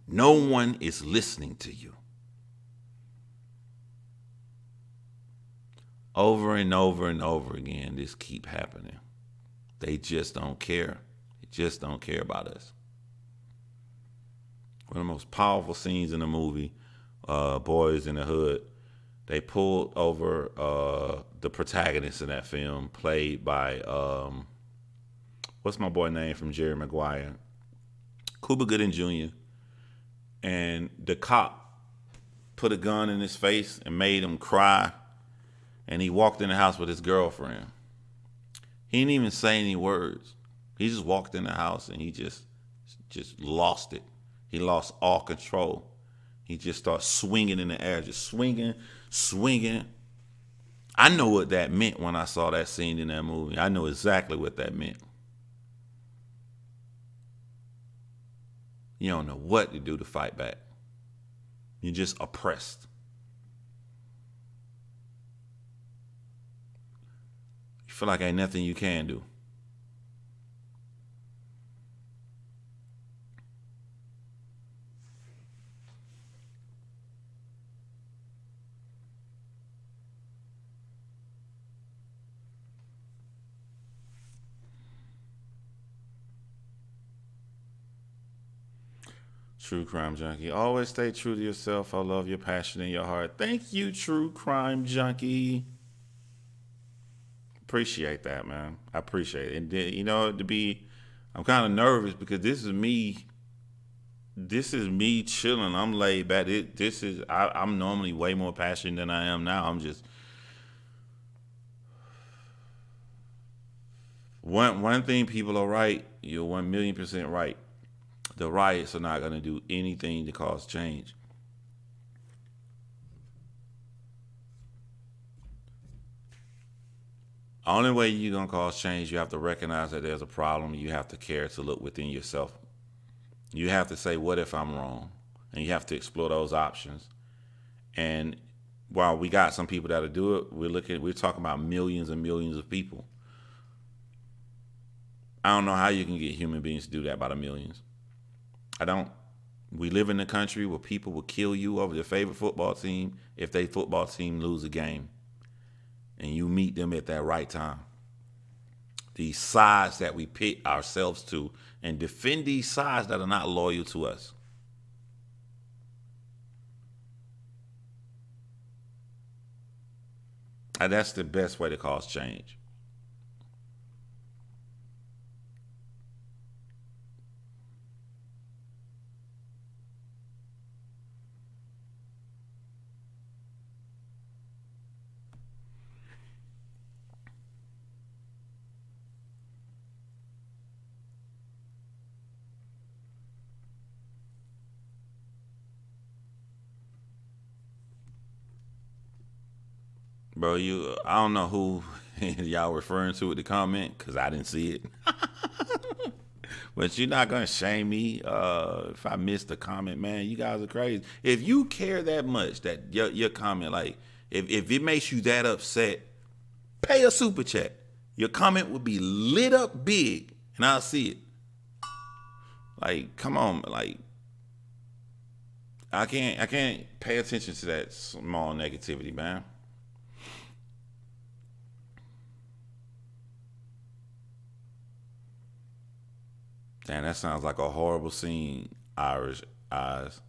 No one is listening to you. Over and over and over again, this keep happening. They just don't care. They just don't care about us. One of the most powerful scenes in the movie, Boys in the Hood, they pulled over the protagonist in that film, played by, what's my boy name from Jerry Maguire? Cuba Gooding Jr. And the cop put a gun in his face and made him cry. And he walked in the house with his girlfriend. He didn't even say any words. He just walked in the house and he just lost it. He lost all control. He just started swinging in the air, just swinging, swinging. I know what that meant when I saw that scene in that movie. I know exactly what that meant. You don't know what to do to fight back. You're just oppressed. You feel like ain't nothing you can do. True Crime Junkie. Always stay true to yourself. I love your passion in your heart. Thank you, True Crime Junkie. Appreciate that, man. I appreciate it. And you know, I'm kind of nervous because this is me. This is me chilling. I'm laid back. I'm normally way more passionate than I am now. I'm just one thing. People are right. You're 1,000,000% right. The riots are not going to do anything to cause change. Only way you're going to cause change, you have to recognize that there's a problem. You have to care to look within yourself. You have to say, what if I'm wrong? And you have to explore those options. And while we got some people that'll do it, we're talking about millions and millions of people. I don't know how you can get human beings to do that by the millions. I don't. We live in a country where people will kill you over their favorite football team if their football team lose a game. And you meet them at that right time. These sides that we pit ourselves to and defend these sides that are not loyal to us. And that's the best way to cause change. Bro, I don't know who y'all referring to with the comment because I didn't see it. But you're not gonna shame me if I missed the comment, man. You guys are crazy. If you care that much, that your comment, like if it makes you that upset, pay a super chat. Your comment would be lit up big, and I'll see it. Like, come on, like I can't pay attention to that small negativity, man. Damn, that sounds like a horrible scene, Irish eyes.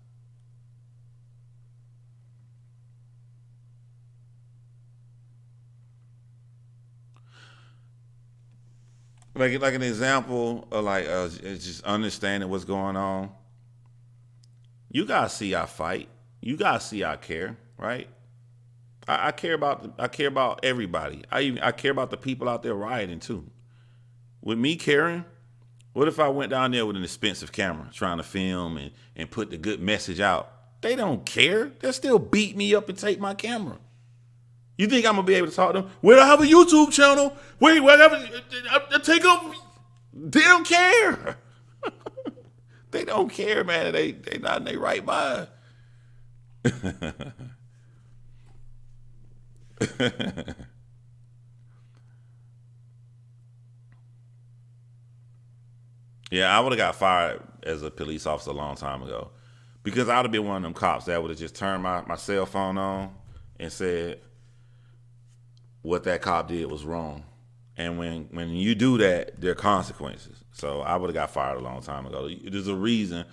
Like an example of like just understanding what's going on. You guys see I fight. You guys see I care, right? I care about everybody. I care about the people out there rioting too. With me caring, what if I went down there with an expensive camera trying to film and put the good message out? They don't care. They'll still beat me up and take my camera. You think I'm gonna be able to talk to them? Well, I have a YouTube channel. Wait, whatever. I take up. They don't care. They don't care, man. They not in their right mind. Yeah, I would have got fired as a police officer a long time ago because I would have been one of them cops that would have just turned my cell phone on and said what that cop did was wrong. And when you do that, there are consequences. So I would have got fired a long time ago. There's a reason.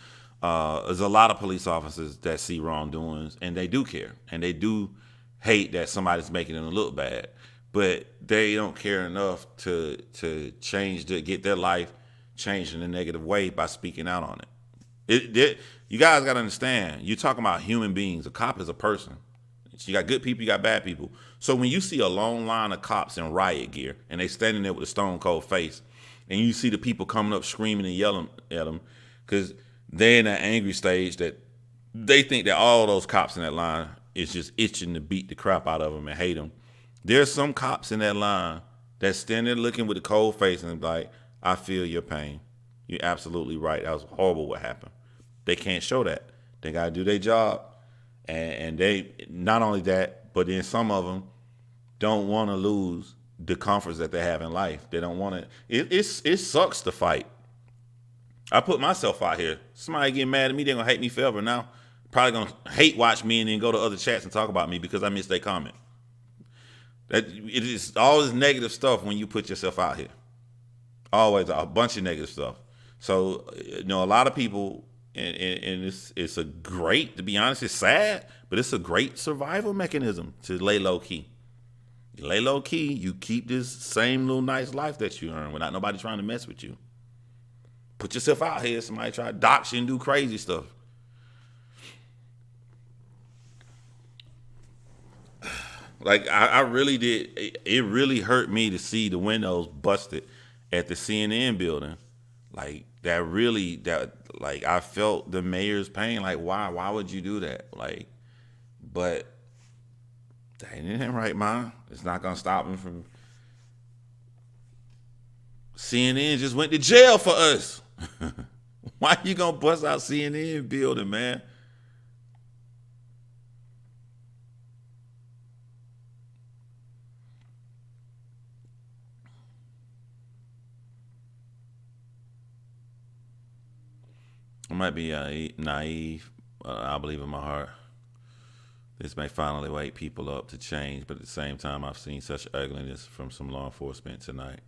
There's a lot of police officers that see wrongdoings and they do care and they do hate that somebody's making them look bad, but they don't care enough to change to get their life changed in a negative way by speaking out on it. You guys got to understand. You're talking about human beings. A cop is a person. So you got good people, you got bad people. So when you see a long line of cops in riot gear and they standing there with a stone cold face, and you see the people coming up screaming and yelling at them because they're in that angry stage that they think that all those cops in that line is just itching to beat the crap out of them and hate them. There's some cops in that line that stand there looking with a cold face and like, I feel your pain. You're absolutely right. That was horrible what happened. They can't show that. They got to do their job. And they, not only that, but then some of them don't want to lose the comforts that they have in life. They don't want to. It sucks to fight. I put myself out here. Somebody get mad at me, they're going to hate me forever now. Probably going to hate watch me and then go to other chats and talk about me because I missed their comment. It is all this negative stuff when you put yourself out here. Always a bunch of negative stuff. So, a lot of people, and it's a great, to be honest, it's sad, but it's a great survival mechanism to lay low key. You lay low key, you keep this same little nice life that you earn without nobody trying to mess with you. Put yourself out here, somebody try to dox you and do crazy stuff. Like I really did. It really hurt me to see the windows busted at the CNN building. Like like I felt the mayor's pain. Like why would you do that? Like, but that ain't right, man. It's not gonna stop him from. CNN just went to jail for us. Why you gonna bust out CNN building, man? I might be naive. I believe in my heart. This may finally wake people up to change, but at the same time, I've seen such ugliness from some law enforcement tonight.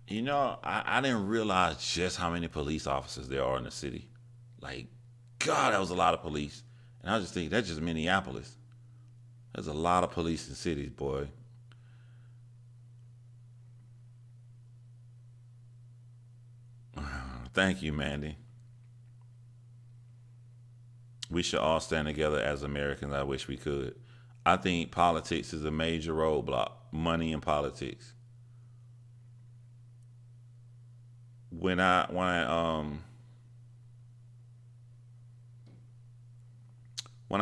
I didn't realize just how many police officers there are in the city. Like, God, that was a lot of police. And I just think that's just Minneapolis. There's a lot of police in cities, boy. Thank you, Mandy. We should all stand together as Americans. I wish we could. I think politics is a major roadblock. Money in politics. When I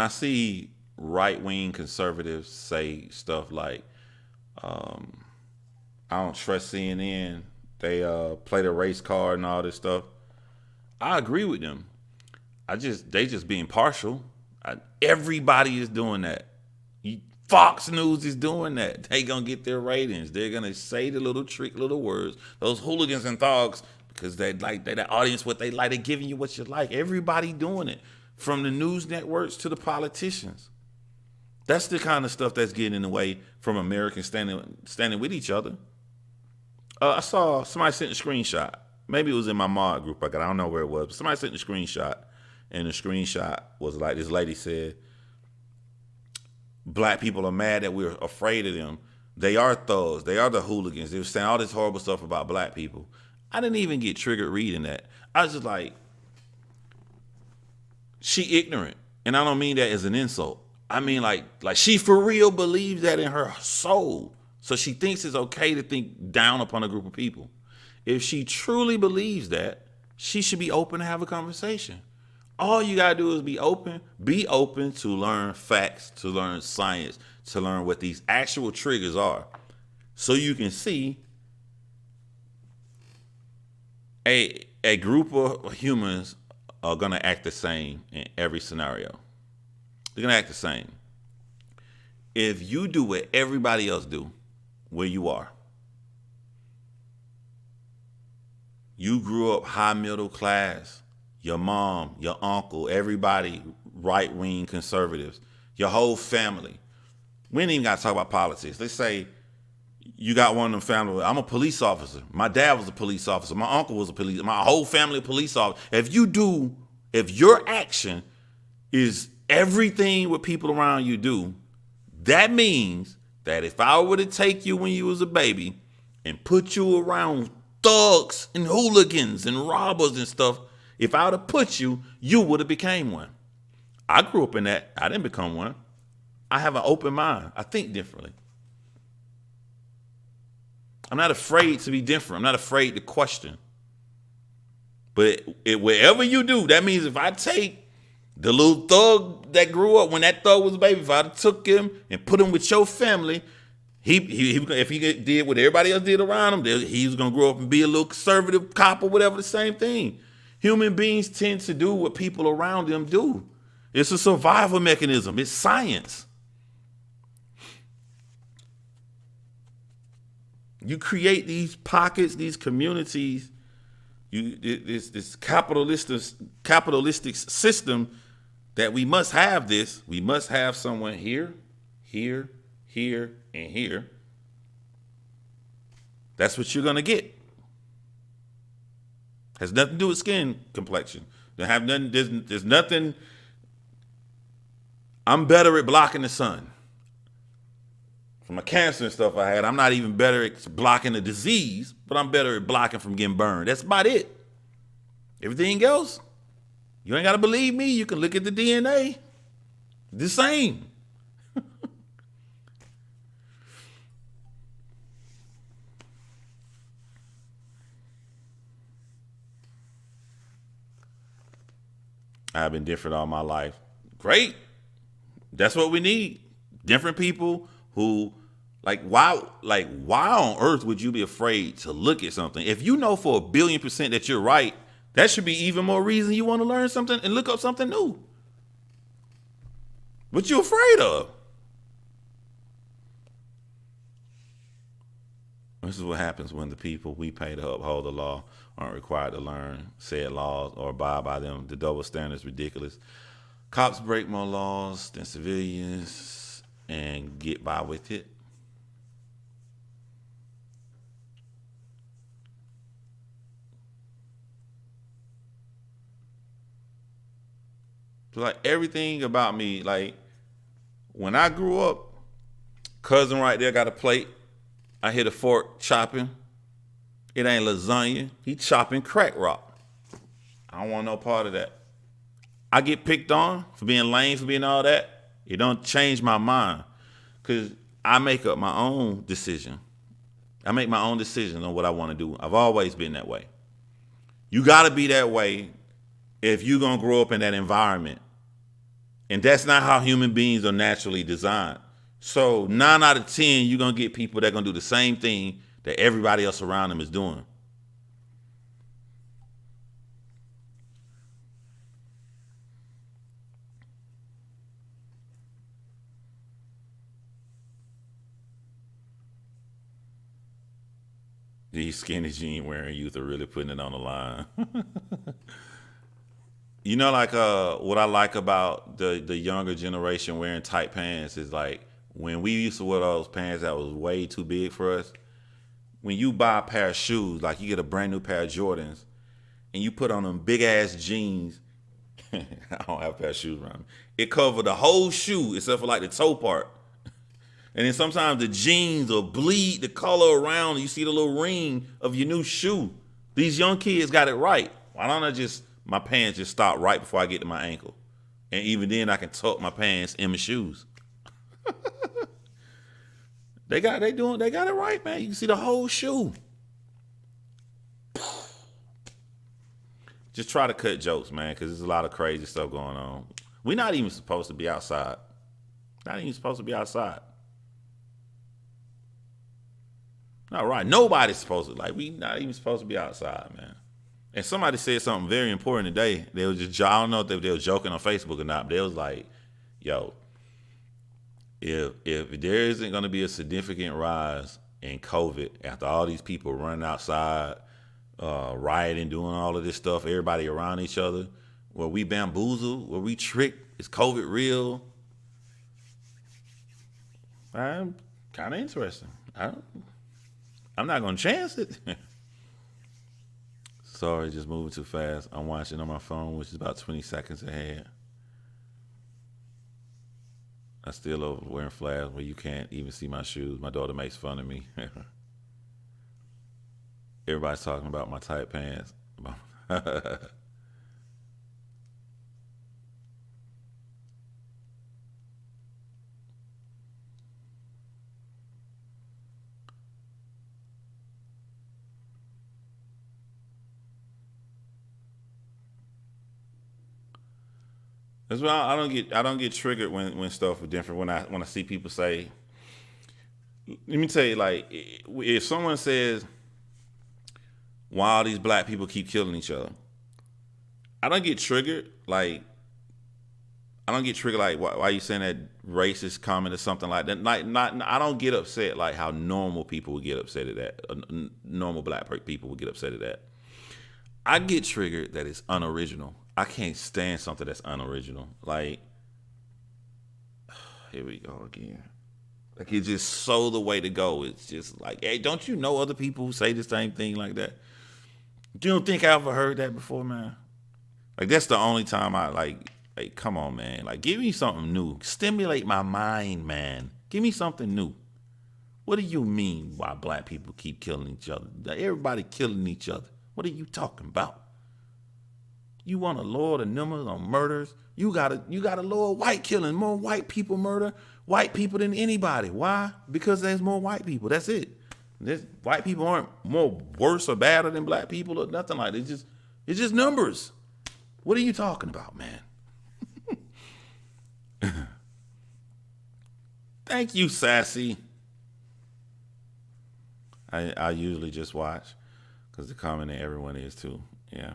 see right wing conservatives say stuff like, I don't trust CNN. They play the race card and all this stuff. I agree with them. They just being partial. Everybody is doing that. Fox News is doing that. They gonna get their ratings. They're gonna say the little trick, little words. Those hooligans and thugs, because they the audience what they like. They're giving you what you like. Everybody doing it, from the news networks to the politicians. That's the kind of stuff that's getting in the way from Americans standing with each other. I saw somebody sent a screenshot. Maybe it was in my mod group. I don't know where it was. But somebody sent a screenshot, and the screenshot was like this lady said, "Black people are mad that we're afraid of them. They are thugs. They are the hooligans. They were saying all this horrible stuff about black people." I didn't even get triggered reading that. I was just like, she ignorant, and I don't mean that as an insult. I mean like she for real believes that in her soul. So she thinks it's okay to think down upon a group of people. If she truly believes that, she should be open to have a conversation. All you gotta do is be open. Be open to learn facts, to learn science, to learn what these actual triggers are. So you can see a group of humans are gonna act the same in every scenario. They're gonna act the same. If you do what everybody else do, where you are, you grew up high middle class, your mom, your uncle, everybody right wing conservatives, your whole family. We ain't even got to talk about politics. Let's say you got one of them family. I'm a police officer. My dad was a police officer. My uncle was a police. My whole family a police officer. If your action is everything what people around you do, that means that if I were to take you when you was a baby and put you around thugs and hooligans and robbers and stuff, if I would have put you, you would have became one. I grew up in that. I didn't become one. I have an open mind. I think differently. I'm not afraid to be different. I'm not afraid to question. But wherever you do, that means if I take the little thug that grew up when that thug was a baby, if I took him and put him with your family, he if he did what everybody else did around him, he was gonna grow up and be a little conservative cop or whatever. The same thing. Human beings tend to do what people around them do. It's a survival mechanism. It's science. You create these pockets, these communities. This capitalistic system that we must have this. We must have someone here, here, here, and here. That's what you're gonna get. Has nothing to do with skin complexion. They have nothing. There's nothing. I'm better at blocking the sun. From my cancer and stuff I had, I'm not even better at blocking the disease, but I'm better at blocking from getting burned. That's about it. Everything else, you ain't got to believe me. You can look at the DNA. The same. I've been different all my life. Great. That's what we need. Different people who Why on earth would you be afraid to look at something? If you know for 1,000,000,000% that you're right, that should be even more reason you want to learn something and look up something new. What you afraid of? This is what happens when the people we pay to uphold the law aren't required to learn said laws or abide by them. The double standard is ridiculous. Cops break more laws than civilians and get by with it. So like everything about me, like when I grew up, cousin right there got a plate. I hit a fork chopping. It ain't lasagna. He chopping crack rock. I don't want no part of that. I get picked on for being lame, for being all that. It don't change my mind. Cause I make up my own decision. I make my own decision on what I want to do. I've always been that way. You gotta be that way if you're gonna grow up in that environment. And that's not how human beings are naturally designed. So 9 out of 10, you're gonna get people that are gonna do the same thing that everybody else around them is doing. These skinny jean wearing youth are really putting it on the line. You know, like what I like about the younger generation wearing tight pants is like when we used to wear those pants that was way too big for us. When you buy a pair of shoes, like you get a brand new pair of Jordans, and you put on them big ass jeans. I don't have a pair of shoes around me. It covered the whole shoe except for like the toe part. And then sometimes the jeans will bleed the color around. And you see the little ring of your new shoe. These young kids got it right. Why don't I just my pants just stop right before I get to my ankle, and even then I can tuck my pants in my shoes. They got it right, man. You can see the whole shoe. Just try to cut jokes, man, because there's a lot of crazy stuff going on. We're not even supposed to be outside. Not even supposed to be outside. Not right. Nobody's supposed to. Like, we not even supposed to be outside, man. And somebody said something very important today. They was just, I don't know if they were joking on Facebook or not, but they was like, yo, if there isn't going to be a significant rise in COVID after all these people running outside, rioting, doing all of this stuff, everybody around each other, were we bamboozled? Were we tricked? Is COVID real? I'm kind of interesting. I'm not going to chance it. Sorry, just moving too fast. I'm watching on my phone, which is about 20 seconds ahead. I still over wearing flags where you can't even see my shoes. My daughter makes fun of me. Everybody's talking about my tight pants. That's why I don't get triggered when stuff is different. When I see people say, let me tell you, like if someone says, "Why all these black people keep killing each other?" I don't get triggered. Like I don't get triggered. Like why you saying that racist comment or something like that? Like not I don't get upset like how normal people would get upset at that. Normal black people would get upset at that. I get triggered that it's unoriginal. I can't stand something that's unoriginal. Like, here we go again. Like, it's just so the way to go. It's just like, hey, don't you know other people who say the same thing like that? You don't think I ever heard that before, man? Like, that's the only time I, like, come on, man. Like, give me something new. Stimulate my mind, man. Give me something new. What do you mean why black people keep killing each other? Everybody killing each other. What are you talking about? You want to lower the numbers on murders? You gotta lower white killing. More white people murder white people than anybody. Why? Because there's more white people. That's it. White people aren't more worse or badder than black people or nothing like that. It's just numbers. What are you talking about, man? Thank you, Sassy. I usually just watch because the comment that everyone is too. Yeah.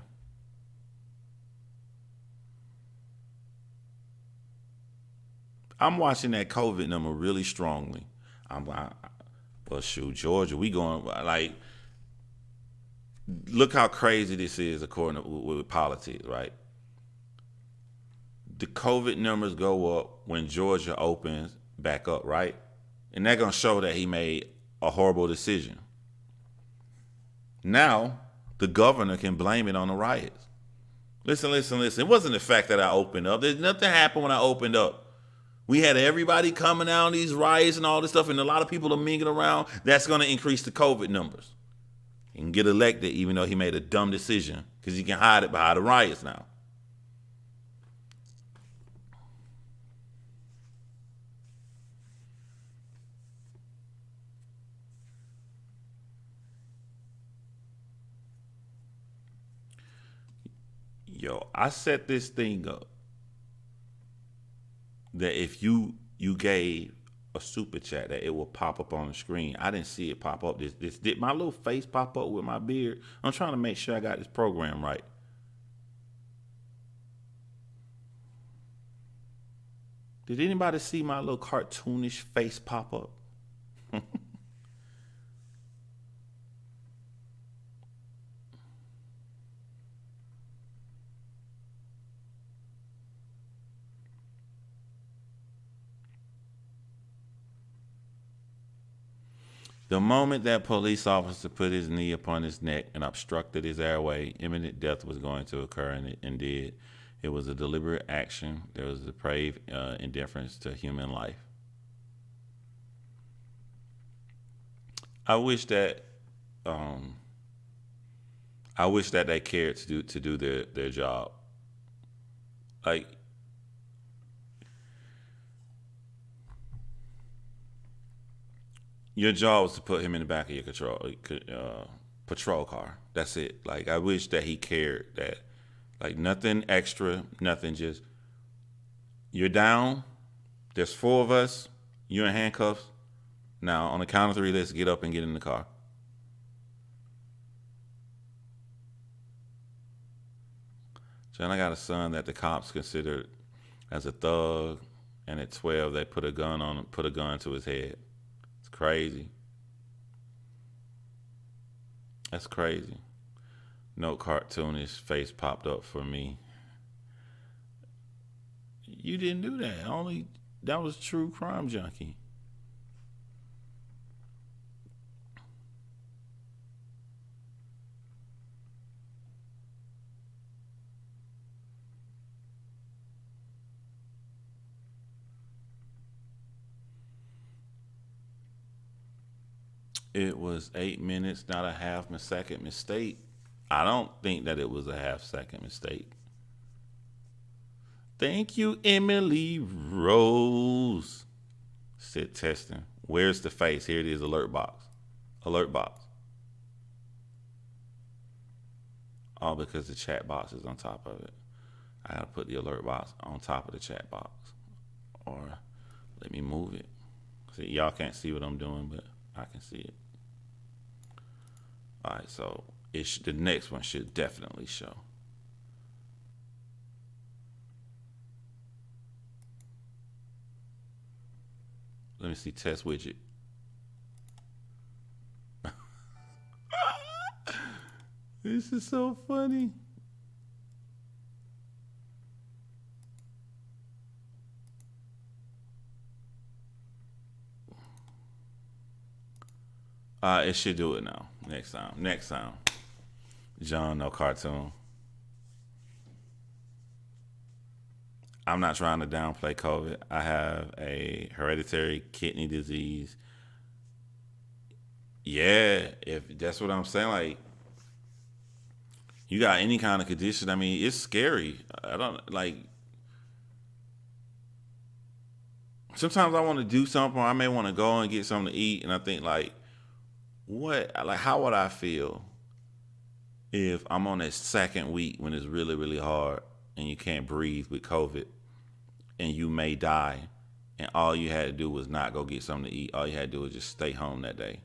I'm watching that COVID number really strongly. Well, shoot, Georgia, we going like look how crazy this is according to with politics, right? The COVID numbers go up when Georgia opens back up, right? And they're gonna show that he made a horrible decision. Now the governor can blame it on the riots. Listen, listen, listen. It wasn't the fact that I opened up. There's nothing happened when I opened up. We had everybody coming out, these riots and all this stuff, and a lot of people are mingling around. That's going to increase the COVID numbers. He can get elected even though he made a dumb decision because he can hide it behind the riots now. Yo, I set this thing up that if you gave a super chat that it will pop up on the screen. I didn't see it pop up. This did my little face pop up with my beard. I'm trying to make sure I got this program right. Did anybody see my little cartoonish face pop up? The moment that police officer put his knee upon his neck and obstructed his airway, imminent death was going to occur, and it did. It was a deliberate action. There was a depraved indifference to human life. I wish that um, I wish that they cared to do their job. Like your job was to put him in the back of your patrol car. That's it. Like I wish that he cared that. Like nothing extra, nothing. Just you're down. There's four of us. You're in handcuffs. Now on the count of three, let's get up and get in the car. Then I got a son that the cops considered as a thug, and at 12 they put a gun to his head. It's crazy. That's crazy. No cartoonish face popped up for me. You didn't do that. Only that was true crime junkie. It was 8 minutes, not a half a second mistake. I don't think that it was a half second mistake. Thank you, Emily Rose. Said testing. Where's the face? Here it is, alert box. Alert box. All because the chat box is on top of it. I gotta put the alert box on top of the chat box. Or let me move it. See, y'all can't see what I'm doing, but I can see it. All right, so the next one should definitely show. Let me see test widget. This is so funny. It should do it now. Next time. Next time. John, no cartoon. I'm not trying to downplay COVID. I have a hereditary kidney disease. Yeah, if that's what I'm saying, like you got any kind of condition, I mean, it's scary. I don't like. Sometimes I want to do something. Or I may want to go and get something to eat, and I think like, what? Like, how would I feel if I'm on that second week when it's really, really hard and you can't breathe with COVID and you may die, and all you had to do was not go get something to eat. All you had to do was just stay home that day.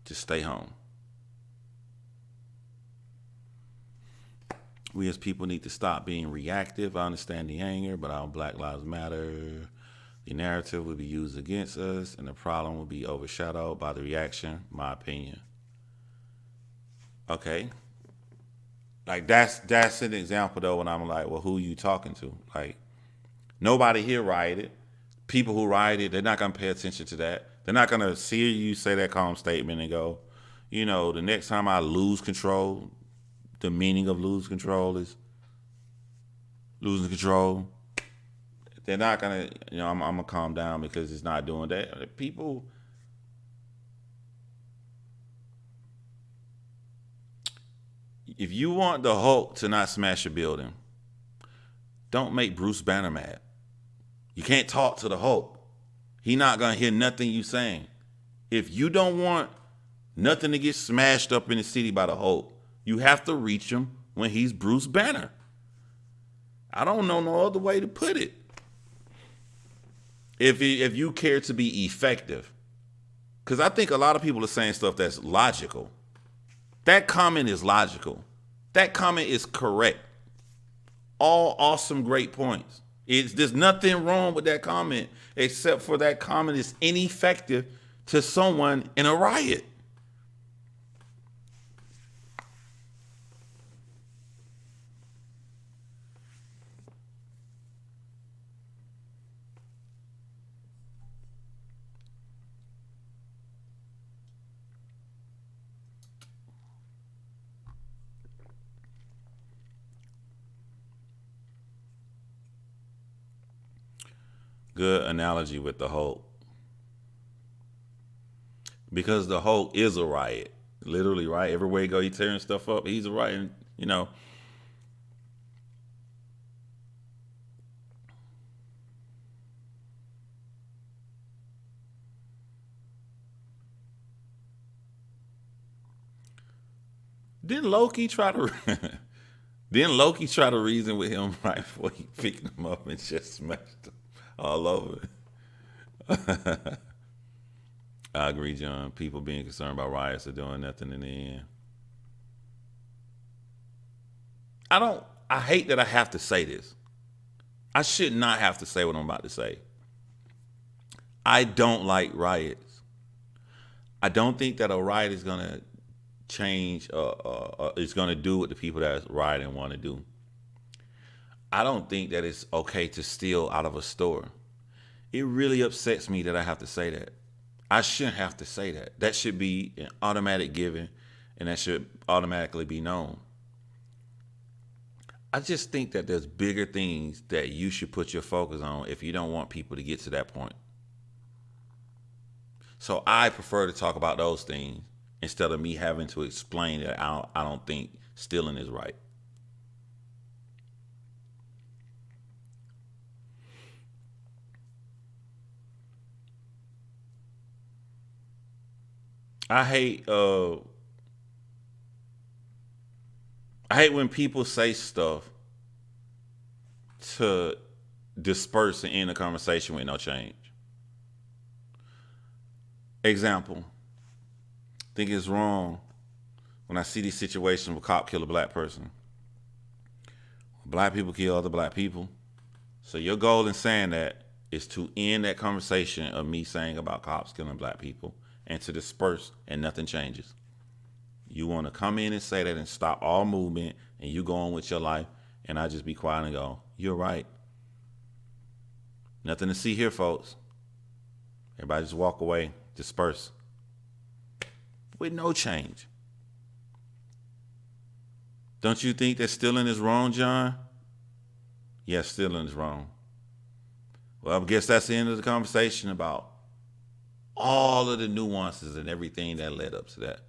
Just stay home. We as people need to stop being reactive. I understand the anger, but our Black Lives Matter, the narrative will be used against us, and the problem will be overshadowed by the reaction. My opinion. Okay, like that's an example though. When I'm like, well, who are you talking to? Like nobody here rioted. People who rioted, they're not gonna pay attention to that. They're not gonna see you say that calm statement and go, the next time I lose control, the meaning of lose control is losing control. They're not gonna, I'm gonna calm down because it's not doing that. People, if you want the Hulk to not smash a building, don't make Bruce Banner mad. You can't talk to the Hulk. He not gonna hear nothing you saying. If you don't want nothing to get smashed up in the city by the Hulk, you have to reach him when he's Bruce Banner. I don't know no other way to put it. If you care to be effective, because I think a lot of people are saying stuff that's logical. That comment is logical. That comment is correct. All awesome, great points. There's nothing wrong with that comment except for that comment is ineffective to someone in a riot. Good analogy with the Hulk. Because the Hulk is a riot. Literally, right? Everywhere you go, he's tearing stuff up. He's a riot. Didn't Loki try to didn't Loki try to reason with him right before he picked him up and just smashed him all over? I agree, John. People being concerned about riots are doing nothing in the end. I hate that I have to say this. I should not have to say what I'm about to say. I don't like riots. I don't think that a riot is going to change, it's going to do what the people that are rioting want to do. I don't think that it's okay to steal out of a store. It really upsets me that I have to say that. I shouldn't have to say that. That should be an automatic given, and that should automatically be known. I just think that there's bigger things that you should put your focus on if you don't want people to get to that point. So I prefer to talk about those things instead of me having to explain that I don't think stealing is right. I hate I hate when people say stuff to disperse and end the conversation with no change. Example, think it's wrong when I see these situations where cop kill a black person. Black people kill other black people. So your goal in saying that is to end that conversation of me saying about cops killing black people and to disperse and nothing changes. You want to come in and say that and stop all movement and you go on with your life and I just be quiet and go, you're right. Nothing to see here, folks. Everybody just walk away, disperse. With no change. Don't you think that stealing is wrong, John? Yes, stealing is wrong. Well, I guess that's the end of the conversation about all of the nuances and everything that led up to that.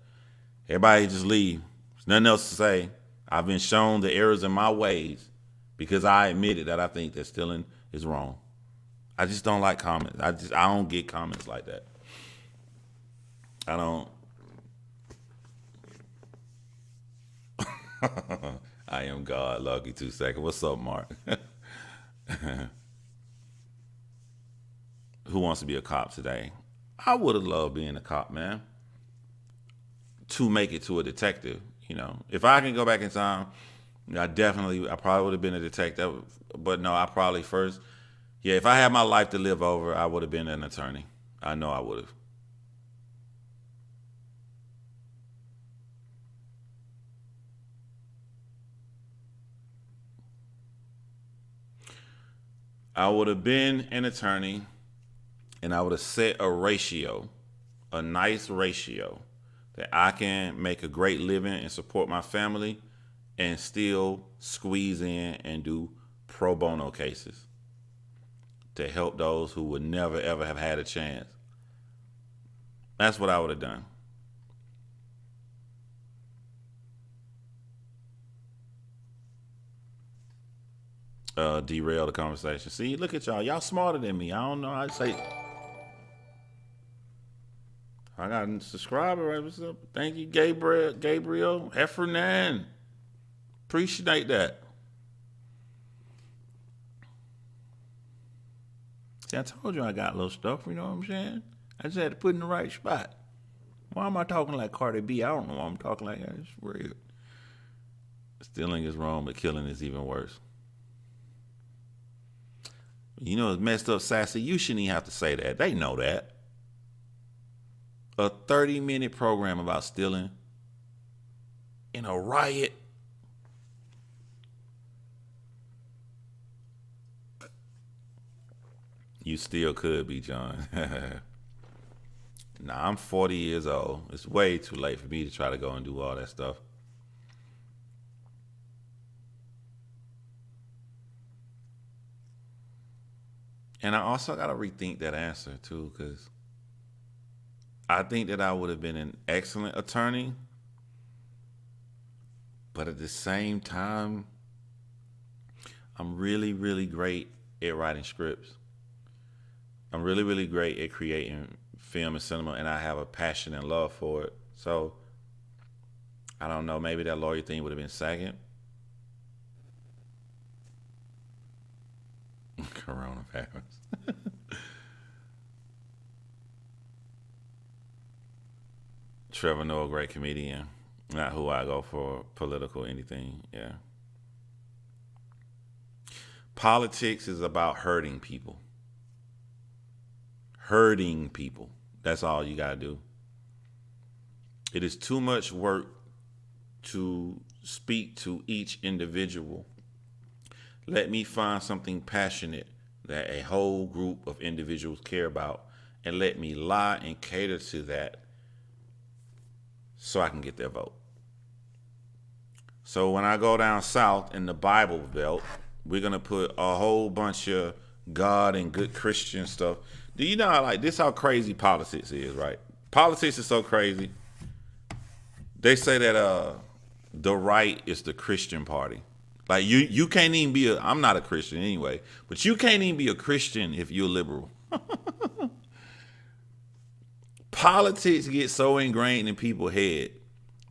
Everybody just leave. There's nothing else to say. I've been shown the errors in my ways because I admitted that I think that stealing is wrong. I just don't like comments. I don't get comments like that. I don't. I am God, Lucky 2 seconds. What's up, Mark? Who wants to be a cop today? I would have loved being a cop, man. to make it to a detective. If I can go back in time, I probably would have been a detective. But no, I probably first, yeah, if I had my life to live over, I would have been an attorney. I know I would have. I would have been an attorney, and I would have set a nice ratio that I can make a great living and support my family and still squeeze in and do pro bono cases to help those who would never ever have had a chance. That's what I would have done. Derail the conversation. See, look at y'all. Y'all smarter than me. I don't know. I say I got a subscriber. Right? What's up? Thank you, Gabriel Heffernan. Appreciate that. See, I told you I got a little stuff. You know what I'm saying? I just had to put in the right spot. Why am I talking like Cardi B? I don't know why I'm talking like that. It's weird. Stealing is wrong, but killing is even worse. It's messed up, Sassy. You shouldn't even have to say that. They know that. A 30-minute program about stealing in a riot. You still could be, John. Nah, I'm 40 years old. It's way too late for me to try to go and do all that stuff. And I also got to rethink that answer, too, because I think that I would have been an excellent attorney. But at the same time, I'm really, really great at writing scripts. I'm really, really great at creating film and cinema, and I have a passion and love for it. So I don't know. Maybe that lawyer thing would have been second. Coronavirus. Trevor Noah, great comedian. Not who I go for political anything. Yeah. Politics is about hurting people. Hurting people. That's all you got to do. It is too much work to speak to each individual. Let me find something passionate that a whole group of individuals care about, and let me lie and cater to that so I can get their vote. So when I go down south in the Bible Belt, we're gonna put a whole bunch of God and good Christian stuff. Do you know how, like, this how crazy politics is, right? Politics is so crazy. They say that the right is the Christian party. Like you can't even be I'm not a Christian anyway, but you can't even be a Christian if you're liberal. Politics get so ingrained in people's head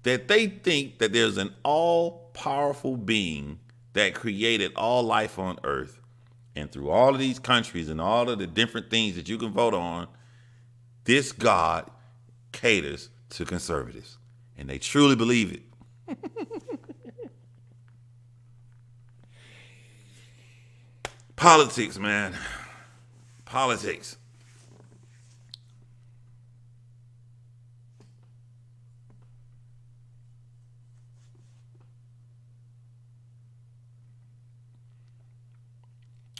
that they think that there's an all-powerful being that created all life on earth. And through all of these countries and all of the different things that you can vote on, this God caters to conservatives. And they truly believe it. Politics, man. Politics.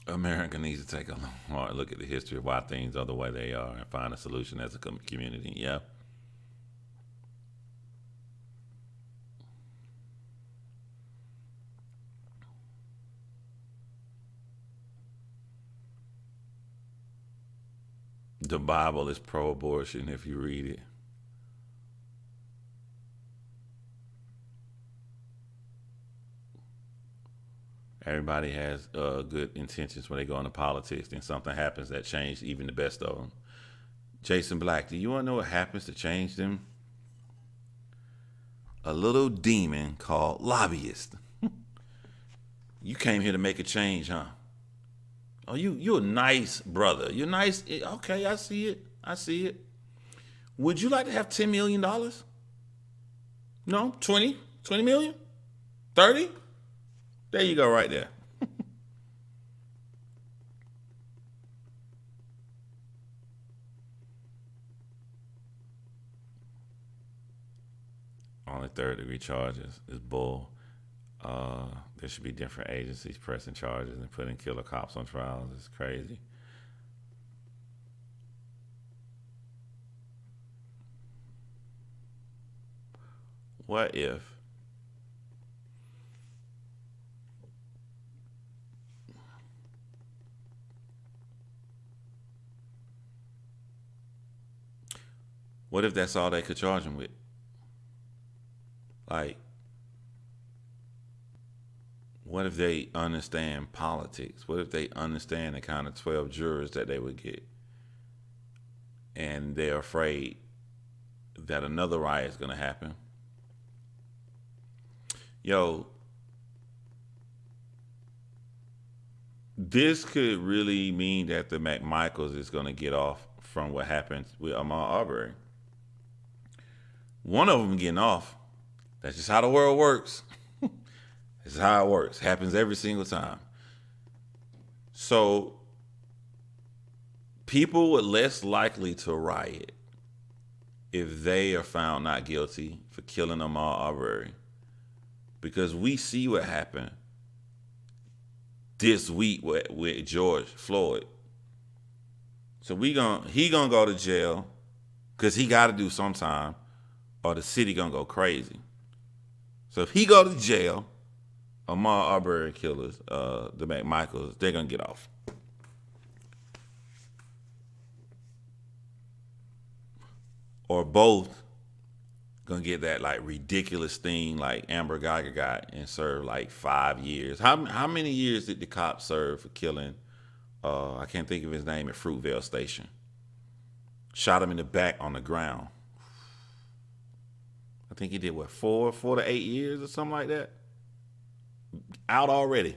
America needs to take a hard look at the history of why things are the way they are and find a solution as a community. Yeah. The Bible is pro abortion if you read it. Everybody has good intentions when they go into politics, then something happens that changes even the best of them. Jason Black, do you want to know what happens to change them? A little demon called lobbyist. You came here to make a change, huh? Oh, you're a nice brother. You're nice. Okay, I see it. I see it. Would you like to have $10 million? No, 20 million, 30. There you go, right there. Only third degree charges is bull. There should be different agencies pressing charges and putting killer cops on trials. It's crazy. What if? What if that's all they could charge him with? Like, what if they understand politics? What if they understand the kind of 12 jurors that they would get? And they're afraid that another riot is going to happen. Yo, this could really mean that the McMichaels is going to get off from what happened with Ahmaud Arbery. One of them getting off. That's just how the world works. This is how it works. Happens every single time. So people were less likely to riot if they are found not guilty for killing Ahmaud Arbery, because we see what happened this week with George Floyd. So he gonna go to jail because he got to do some time, or the city gonna go crazy. So if he go to jail, Ahmaud Arbery killers, the McMichaels, they're gonna get off. Or both gonna get that like ridiculous thing like Amber Geiger got and serve like 5 years. How many years did the cop serve for killing? I can't think of his name at Fruitvale Station. Shot him in the back on the ground. I think he did what, 4 to 8 years or something like that. Out already.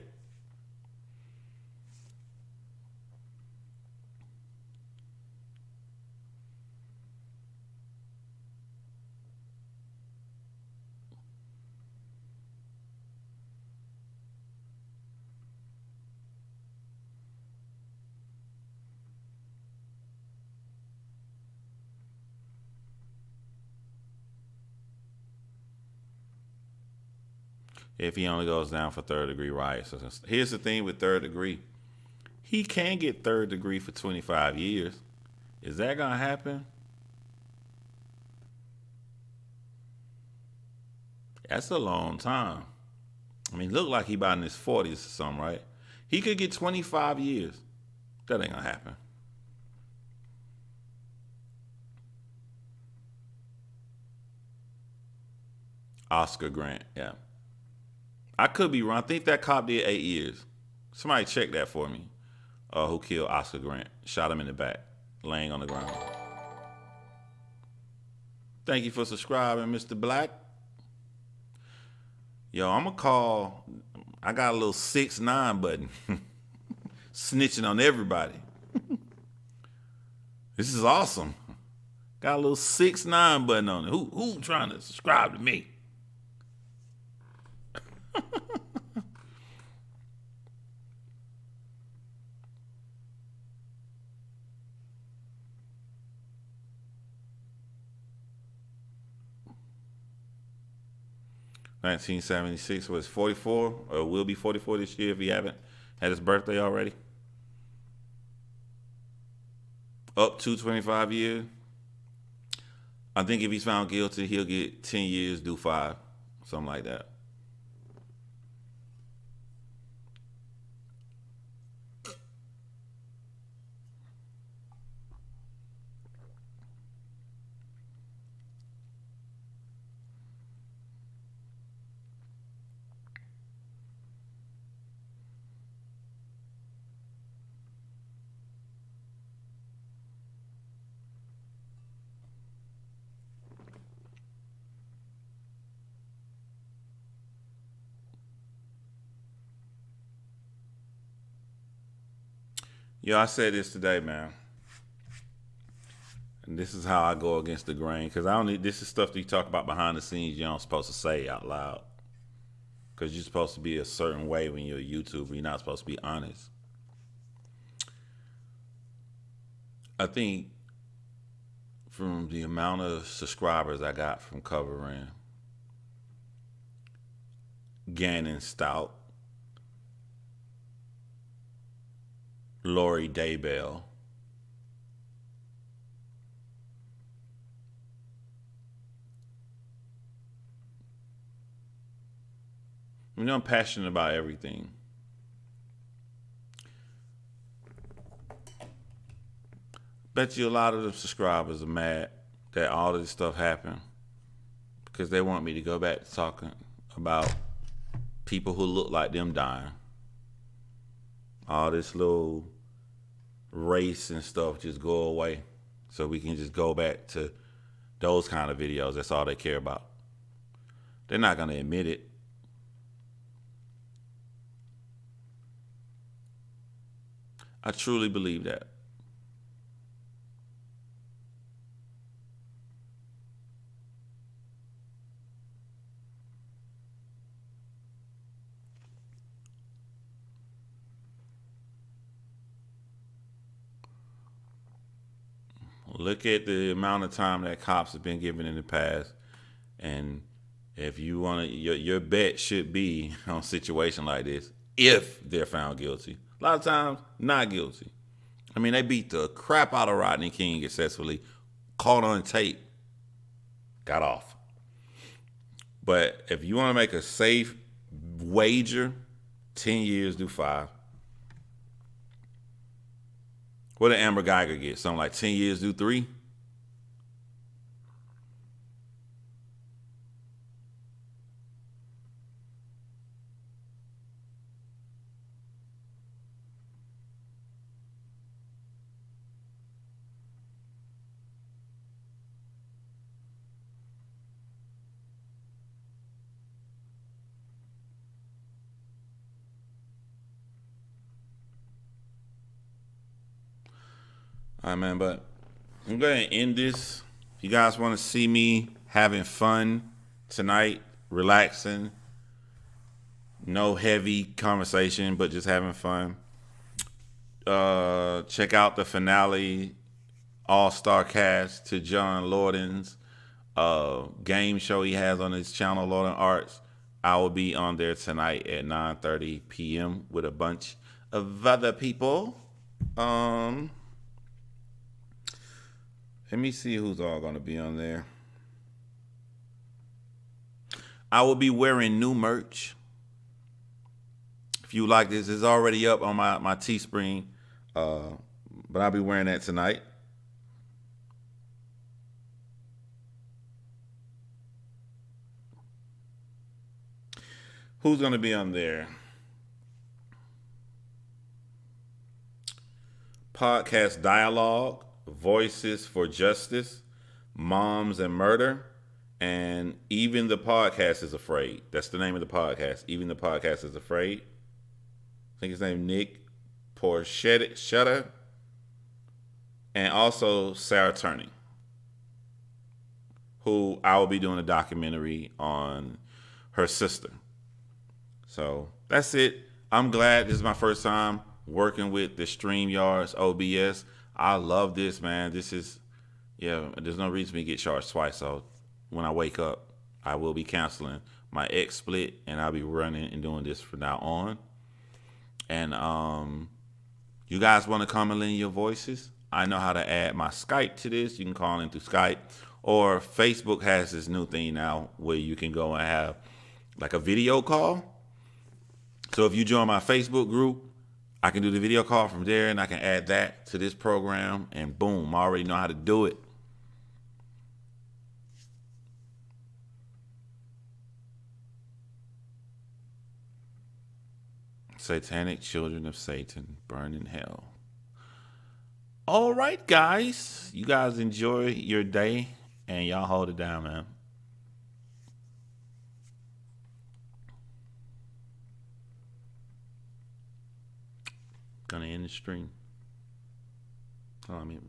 If he only goes down for third degree riots. So here's the thing with third degree. He can get third degree for 25 years. Is that gonna happen? That's a long time. I mean, look like he about in his 40s or something, right? He could get 25 years. That ain't gonna happen. Oscar Grant, yeah. I could be wrong. I think that cop did 8 years. Somebody check that for me. Who killed Oscar Grant? Shot him in the back, laying on the ground. Thank you for subscribing, Mr. Black. Yo, I'm gonna call. I got a little 6ix9ine button, snitching on everybody. This is awesome. Got a little 6ix9ine button on it. Who trying to subscribe to me? 1976 was 44, or will be 44 this year if he haven't had his birthday already. Up to 25 years. I think if he's found guilty, he'll get 10 years, do 5, something like that. Yo, I said this today, man. And this is how I go against the grain because I don't need. This is stuff that you talk about behind the scenes. You don't supposed to say out loud because you're supposed to be a certain way when you're a YouTuber. You're not supposed to be honest. I think from the amount of subscribers I got from covering Gannon Stout, Lori Daybell, I'm passionate about everything. Bet you a lot of the subscribers are mad that all of this stuff happened because they want me to go back to talking about people who look like them dying. All this little race and stuff just go away so we can just go back to those kind of videos. That's all they care about. They're not going to admit it. I truly believe that. Look at the amount of time that cops have been given in the past, and if you want to, your bet should be on a situation like this if they're found guilty. A lot of times, not guilty. I mean, they beat the crap out of Rodney King successfully, caught on tape, got off. But if you want to make a safe wager, 10 years, do 5. What did Amber Geiger get? Something like 10 years, do 3? All right, man, but I'm going to end this. If you guys want to see me having fun tonight, relaxing, no heavy conversation, but just having fun, check out the finale all-star cast to John Lorden's game show he has on his channel, Lorden Arts. I will be on there tonight at 9:30 p.m. with a bunch of other people. Let me see who's all going to be on there. I will be wearing new merch. If you like this, it's already up on my Teespring, but I'll be wearing that tonight. Who's going to be on there? Podcast Dialogue, Voices for Justice, Moms and Murder, and Even the Podcast is Afraid. That's the name of the podcast. Even the Podcast is Afraid. I think his name Nick Porchetta, and also Sarah Turney, who I will be doing a documentary on her sister. So that's it. I'm glad this is my first time working with the StreamYards OBS. I love this, man. This is, there's no reason for me to get charged twice. So when I wake up, I will be canceling my X split and I'll be running and doing this from now on. And you guys want to come and lend your voices? I know how to add my Skype to this. You can call in through Skype. Or Facebook has this new thing now where you can go and have like a video call. So if you join my Facebook group, I can do the video call from there and I can add that to this program and boom, I already know how to do it. Satanic children of Satan burn in hell. All right, guys. You guys enjoy your day and y'all hold it down, man. Gonna end the stream. Oh, I mean.